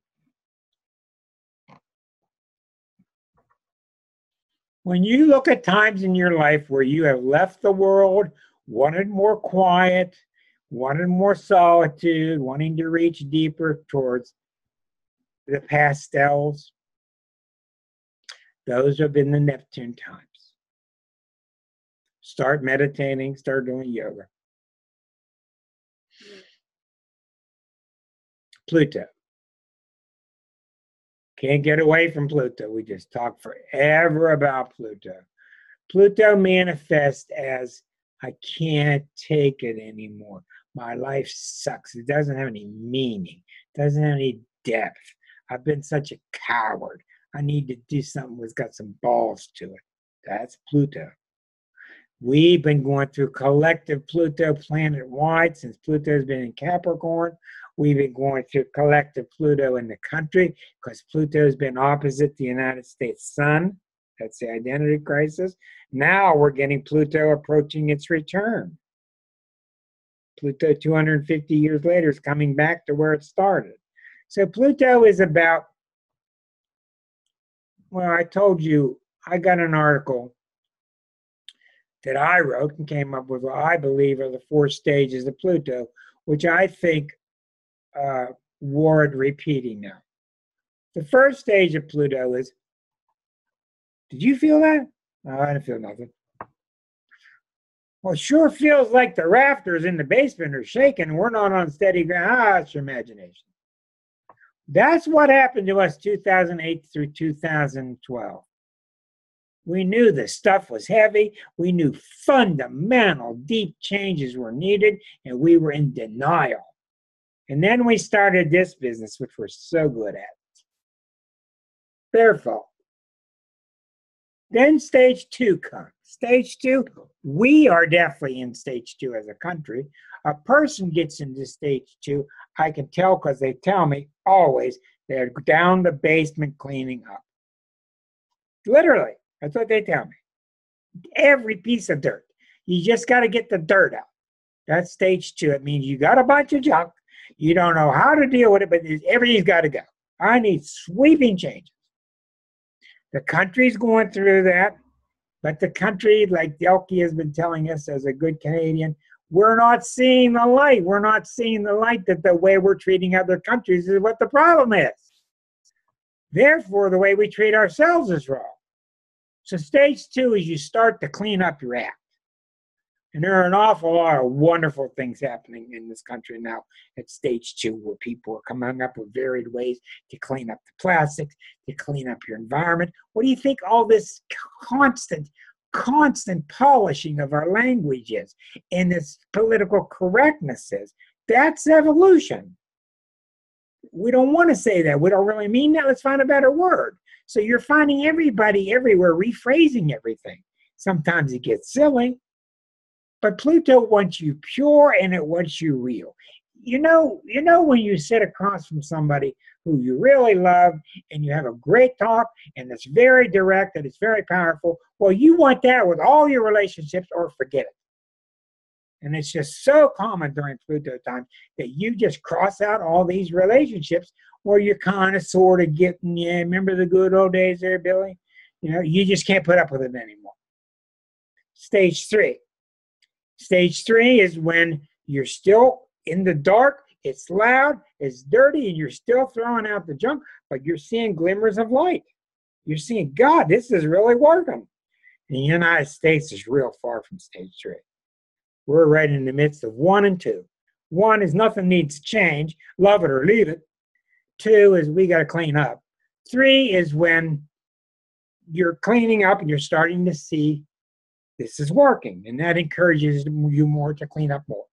When you look at times in your life where you have left the world, wanted more quiet, wanted more solitude, wanting to reach deeper towards the pastels, those have been the Neptune times. Start meditating, start doing yoga. Pluto. Can't get away from Pluto. We just talk forever about Pluto. Pluto manifests as, I can't take it anymore. My life sucks. It doesn't have any meaning. It doesn't have any depth. I've been such a coward. I need to do something that's got some balls to it. That's Pluto. We've been going through collective Pluto planet-wide since Pluto's been in Capricorn. We've been going through collective Pluto in the country because Pluto's been opposite the United States sun. That's the identity crisis. Now we're getting Pluto approaching its return. Pluto 250 years later is coming back to where it started. So Pluto is about, well, I told you, I got an article that I wrote and came up with what I believe are the 4 stages of Pluto, which I think warrant repeating now. The first stage of Pluto is Did you feel that? No, I didn't feel nothing. Well, it sure feels like the rafters in the basement are shaking. We're not on steady ground. Ah, it's your imagination. That's what happened to us 2008 through 2012. We knew the stuff was heavy. We knew fundamental, deep changes were needed, and we were in denial. And then we started this business, which we're so good at. Their fault. Then stage 2 comes. Stage 2, we are definitely in stage 2 as a country. A person gets into stage 2, I can tell because they tell me always they're down the basement cleaning up. Literally, that's what they tell me. Every piece of dirt. You just got to get the dirt out. That's stage 2. It means you got a bunch of junk. You don't know how to deal with it, but everything's got to go. I need sweeping changes. The country's going through that, but the country, like Delky has been telling us as a good Canadian, we're not seeing the light. We're not seeing the light that the way we're treating other countries is what the problem is. Therefore, the way we treat ourselves is wrong. So stage 2 is you start to clean up your act. And there are an awful lot of wonderful things happening in this country now at stage 2, where people are coming up with varied ways to clean up the plastics, to clean up your environment. What do you think all this constant polishing of our language is, and this political correctness is? That's evolution. We don't want to say that. We don't really mean that. Let's find a better word. So you're finding everybody everywhere rephrasing everything. Sometimes it gets silly. But Pluto wants you pure and it wants you real. You know when you sit across from somebody who you really love and you have a great talk and it's very direct and it's very powerful, well, you want that with all your relationships or forget it. And it's just so common during Pluto time that you just cross out all these relationships where you're kind of sort of getting, yeah, remember the good old days there, Billy? You know, you just can't put up with it anymore. Stage 3. Stage 3 is when you're still in the dark, it's loud, it's dirty, and you're still throwing out the junk, but you're seeing glimmers of light. You're seeing, God, this is really working. And the United States is real far from stage 3. We're right in the midst of 1 and 2. 1 is nothing needs to change, love it or leave it. 2 is we got to clean up. 3 is when you're cleaning up and you're starting to see this is working, and that encourages you more to clean up more.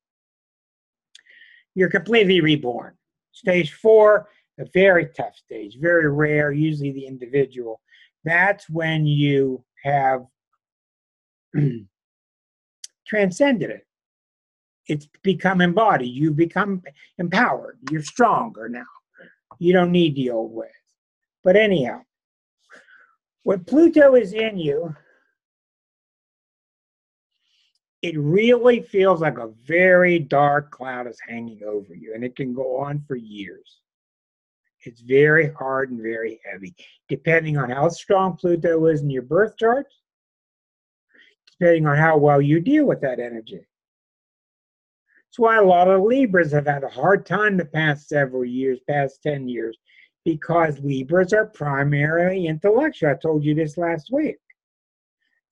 You're completely reborn. Stage 4, a very tough stage, very rare, usually the individual. That's when you have transcended it. It's become embodied. You become empowered. You're stronger now. You don't need the old ways. But anyhow, when Pluto is in you, it really feels like a very dark cloud is hanging over you, and it can go on for years. It's very hard and very heavy, depending on how strong Pluto is in your birth chart, depending on how well you deal with that energy. That's why a lot of Libras have had a hard time the past several years, past 10 years, because Libras are primarily intellectual. I told you this last week.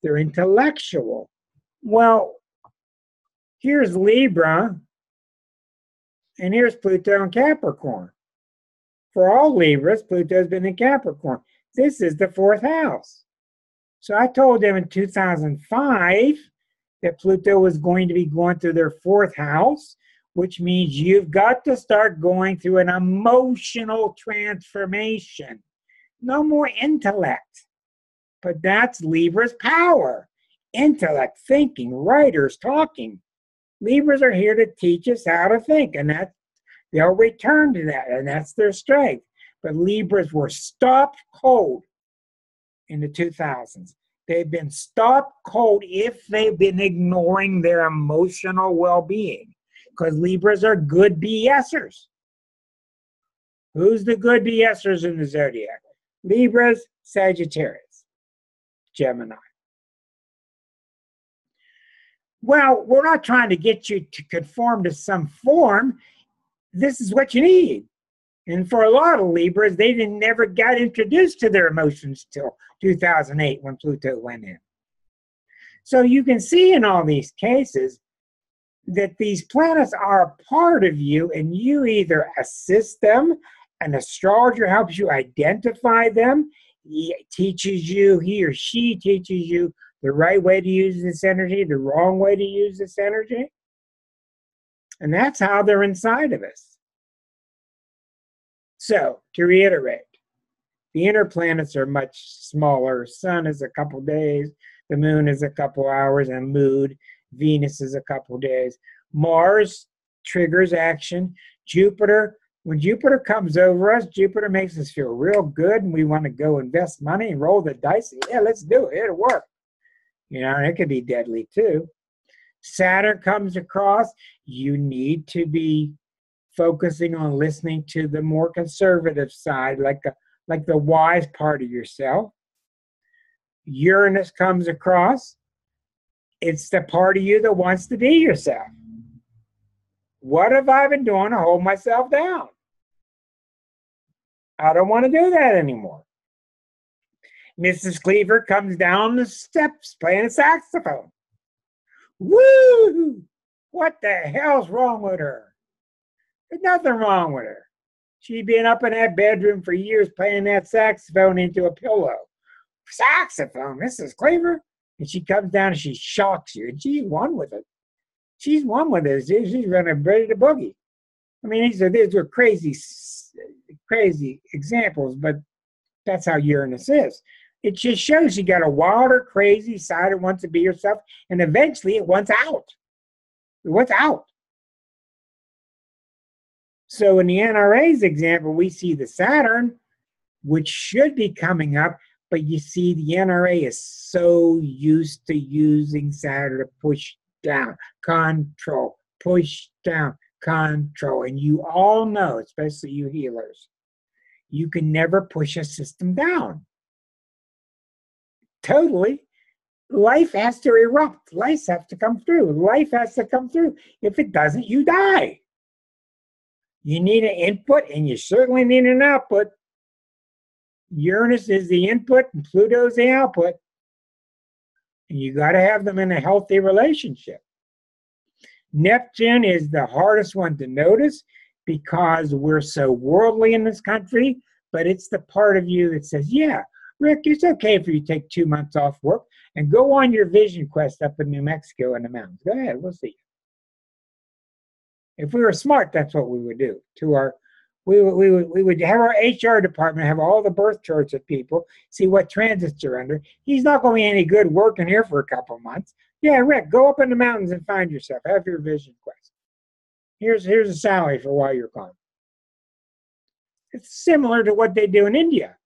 They're intellectual. Well, here's Libra, and here's Pluto in Capricorn. For all Libras, Pluto's been in Capricorn. This is the 4th house. So I told them in 2005 that Pluto was going to be going through their 4th house, which means you've got to start going through an emotional transformation. No more intellect. But that's Libra's power. Intellect, thinking, writers, talking. Libras are here to teach us how to think, and they'll return to that, and that's their strength. But Libras were stopped cold in the 2000s. They've been stopped cold if they've been ignoring their emotional well-being, because Libras are good BSers. Who's the good BSers in the zodiac? Libras, Sagittarius, Gemini. Well, we're not trying to get you to conform to some form. This is what you need. And for a lot of Libras, they never got introduced to their emotions till 2008 when Pluto went in. So you can see in all these cases that these planets are a part of you, and you either assist them, an astrologer helps you identify them, he or she teaches you the right way to use this energy, the wrong way to use this energy. And that's how they're inside of us. So, to reiterate, the inner planets are much smaller. Sun is a couple days, the moon is a couple hours, and mood. Venus is a couple days. Mars triggers action. Jupiter, when Jupiter comes over us, Jupiter makes us feel real good, and we want to go invest money and roll the dice. Yeah, let's do it. It'll work. And it could be deadly too. Saturn comes across. You need to be focusing on listening to the more conservative side, like the wise part of yourself. Uranus comes across. It's the part of you that wants to be yourself. What have I been doing to hold myself down? I don't want to do that anymore. Mrs. Cleaver comes down the steps playing a saxophone. Woo! What the hell's wrong with her? There's nothing wrong with her. She'd been up in that bedroom for years playing that saxophone into a pillow. Saxophone, Mrs. Cleaver? And she comes down and she shocks you. And she's one with it. She's one with it. She's running ready to boogie. I mean, these are crazy examples, but that's how Uranus is. It just shows you got a wilder, crazy side that wants to be yourself, and eventually it wants out. It wants out. So in the NRA's example, we see the Saturn, which should be coming up, but you see the NRA is so used to using Saturn to push down, control, push down, control. And you all know, especially you healers, you can never push a system down. Totally. Life has to erupt. Life has to come through. Life has to come through. If it doesn't, you die. You need an input, and you certainly need an output. Uranus is the input, and Pluto's the output. And you got to have them in a healthy relationship. Neptune is the hardest one to notice because we're so worldly in this country, but it's the part of you that says, yeah, Rick, it's okay if you take 2 months off work and go on your vision quest up in New Mexico in the mountains. Go ahead, we'll see you. If we were smart, that's what we would do. We would have our HR department have all the birth charts of people, see what transits they're under. He's not going to be any good working here for a couple months. Yeah, Rick, go up in the mountains and find yourself. Have your vision quest. Here's a salary for while you're gone. It's similar to what they do in India.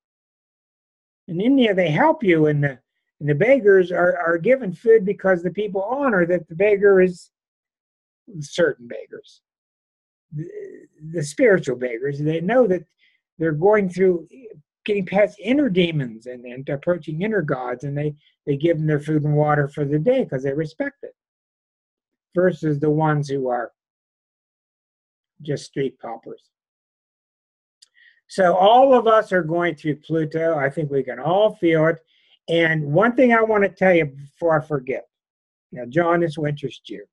In India, they help you, and the beggars are given food because the people honor that the beggar is certain beggars. The spiritual beggars, they know that they're going through getting past inner demons and approaching inner gods, and they give them their food and water for the day because they respect it, versus the ones who are just street paupers. So all of us are going through Pluto. I think we can all feel it. And one thing I want to tell you before I forget. Now, John, this will interest you.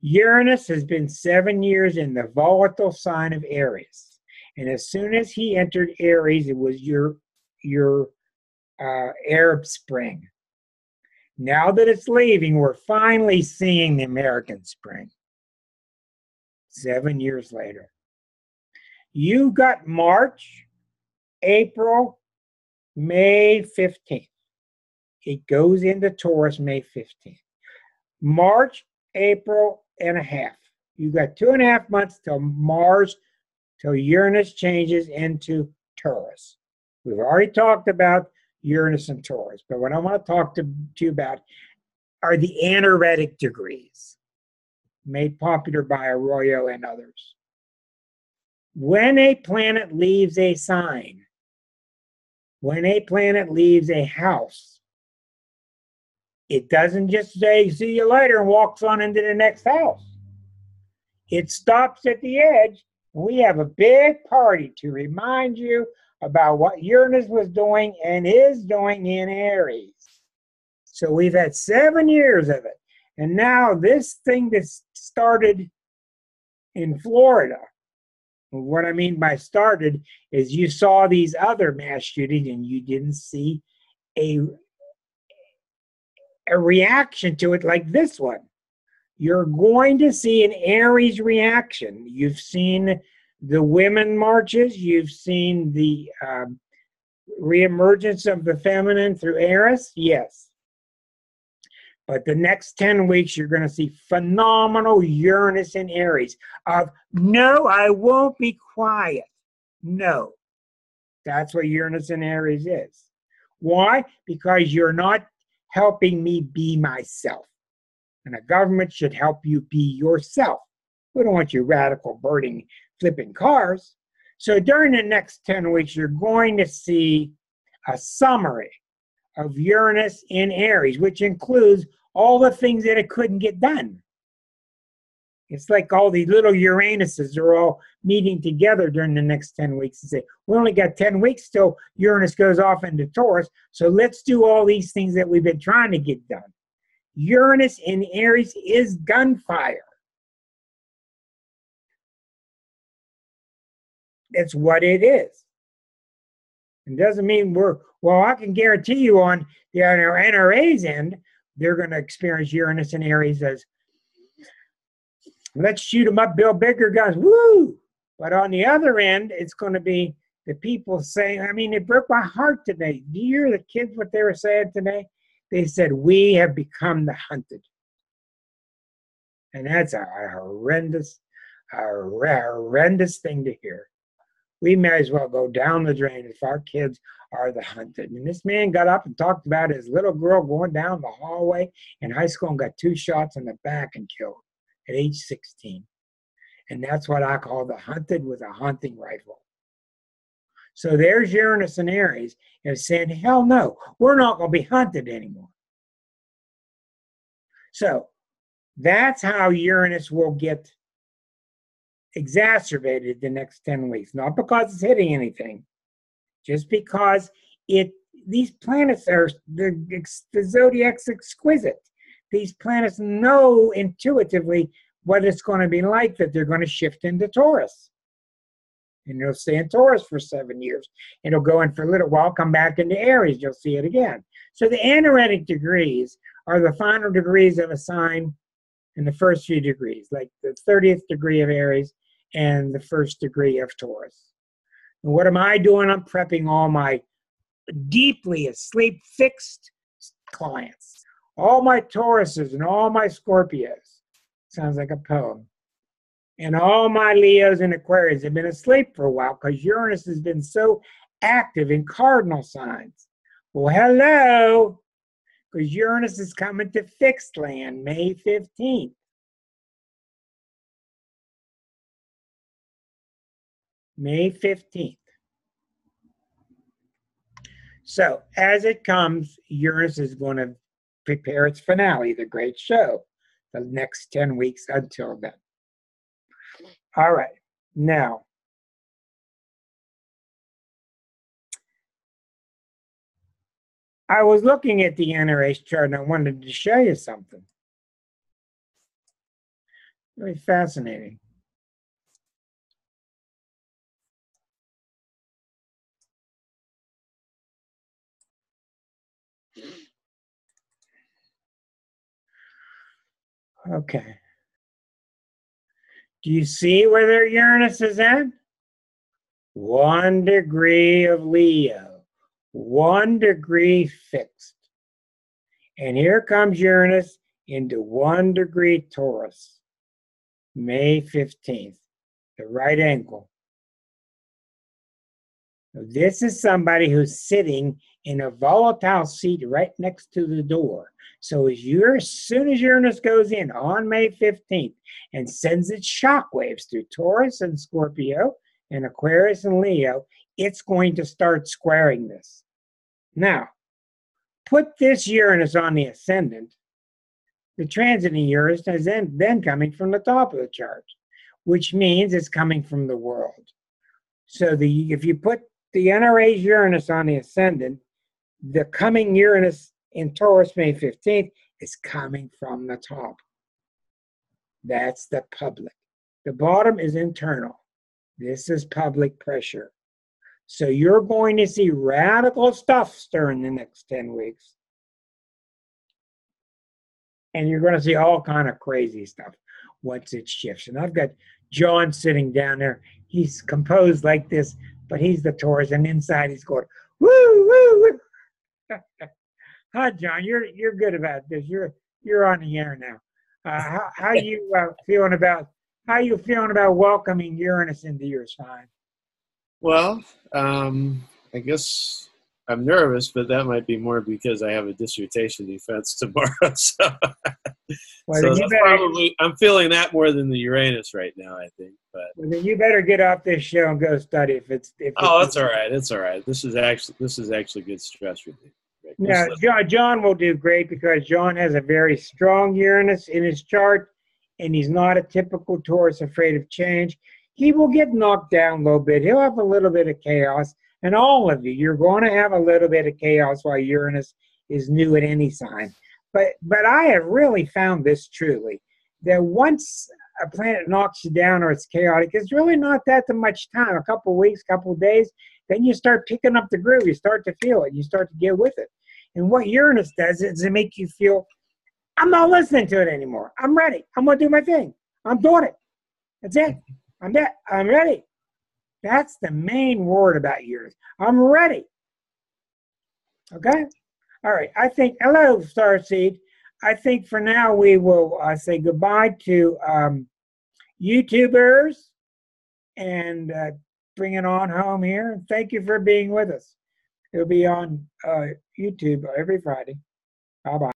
Uranus has been 7 years in the volatile sign of Aries. And as soon as he entered Aries, it was your Arab Spring. Now that it's leaving, we're finally seeing the American Spring. 7 years later. You got March, April, May 15th. It goes into Taurus May 15th. March, April and a half. You got 2.5 months till Uranus changes into Taurus. We've already talked about Uranus and Taurus, but what I want to talk to you about are the anaretic degrees, made popular by Arroyo and others. When a planet leaves a sign, when a planet leaves a house, it doesn't just say, see you later, and walks on into the next house. It stops at the edge We have a big party to remind you about what Uranus was doing and is doing in Aries. So we've had 7 years of it. And now this thing that started in Florida, what I mean by started is you saw these other mass shootings and you didn't see a reaction to it like this one. You're going to see an Aries reaction. You've seen the women marches. You've seen the reemergence of the feminine through Aries. Yes. But the next 10 weeks, you're going to see phenomenal Uranus in Aries of, no, I won't be quiet. No. That's what Uranus in Aries is. Why? Because you're not helping me be myself. And a government should help you be yourself. We don't want you radical burning, flipping cars. So during the next 10 weeks, you're going to see a summary of Uranus in Aries, which includes all the things that it couldn't get done. It's like all these little Uranuses are all meeting together during the next 10 weeks and say, we only got 10 weeks till Uranus goes off into Taurus, so let's do all these things that we've been trying to get done. Uranus in Aries is gunfire. It's what it is. It doesn't mean well, I can guarantee you on the NRA's end, they're going to experience Uranus in Aries as, let's shoot them up, build bigger guns, woo! But on the other end, it's going to be the people saying, I mean, it broke my heart today. Do you hear the kids, what they were saying today? They said, we have become the hunted. And that's a horrendous thing to hear. We may as well go down the drain if our kids are the hunted. And this man got up and talked about his little girl going down the hallway in high school and got 2 shots in the back and killed at age 16. And that's what I call the hunted with a hunting rifle. So there's Uranus and Aries and saying, hell no, we're not going to be hunted anymore. So that's how Uranus will get exacerbated the next 10 weeks. Not because it's hitting anything, just because these planets are, the zodiac's exquisite. These planets know intuitively what it's going to be like, that they're going to shift into Taurus. And it'll stay in Taurus for 7 years. It'll go in for a little while, come back into Aries, you'll see it again. So the anaretic degrees are the final degrees of a sign in the first few degrees, like the 30th degree of Aries and the 1st degree of Taurus. And what am I doing? I'm prepping all my deeply asleep fixed clients, all my Tauruses and all my Scorpios. Sounds like a poem. And all my Leos and Aquarius have been asleep for a while because Uranus has been so active in cardinal signs. Well, hello, because Uranus is coming to fixed land May 15th. May 15th. So as it comes, Uranus is going to prepare its finale, the great show, the next 10 weeks until then. All right, now, I was looking at the NRA's chart and I wanted to show you something. Very fascinating. Okay. Do you see where their Uranus is at? 1 degree of Leo, 1 degree fixed. And here comes Uranus into 1 degree Taurus, May 15th, the right angle. This is somebody who's sitting in a volatile seat right next to the door. So as soon as Uranus goes in on May 15th and sends its shockwaves through Taurus and Scorpio and Aquarius and Leo, it's going to start squaring this. Now, put this Uranus on the ascendant. The transiting Uranus is then coming from the top of the chart. which means it's coming from the world. So if you put the NRA's Uranus on the ascendant, the coming Uranus in Taurus, May 15th, is coming from the top. That's the public. The bottom is internal. This is public pressure. So you're going to see radical stuff stir in the next 10 weeks. And you're going to see all kind of crazy stuff once it shifts. And I've got John sitting down there. He's composed like this, but he's the Taurus, and inside he's going, woo, woo, woo. Hi, John. You're good about this. You're on the air now. How you feeling about welcoming Uranus into your sign? Well, I guess I'm nervous, but that might be more because I have a dissertation defense tomorrow. So, well, so that's probably, I'm feeling that more than the Uranus right now, I think. But well, then you better get off this show and go study. If it's that's all right. It's all right. This is actually good stress relief. Now, John will do great because John has a very strong Uranus in his chart, and he's not a typical Taurus afraid of change. He will get knocked down a little bit. He'll have a little bit of chaos. And all of you, you're going to have a little bit of chaos while Uranus is new at any sign. But I have really found this truly, that once a planet knocks you down or it's chaotic, it's really not that much time, a couple of weeks, couple of days. Then you start picking up the groove. You start to feel it. You start to get with it. And what Uranus does is it make you feel, I'm not listening to it anymore. I'm ready. I'm going to do my thing. I'm doing it. That's it. I'm ready. That's the main word about Uranus. I'm ready. Okay? All right. I think, hello, Starseed. I think for now we will say goodbye to YouTubers and bring it on home here. Thank you for being with us. It'll be on YouTube every Friday. Bye-bye.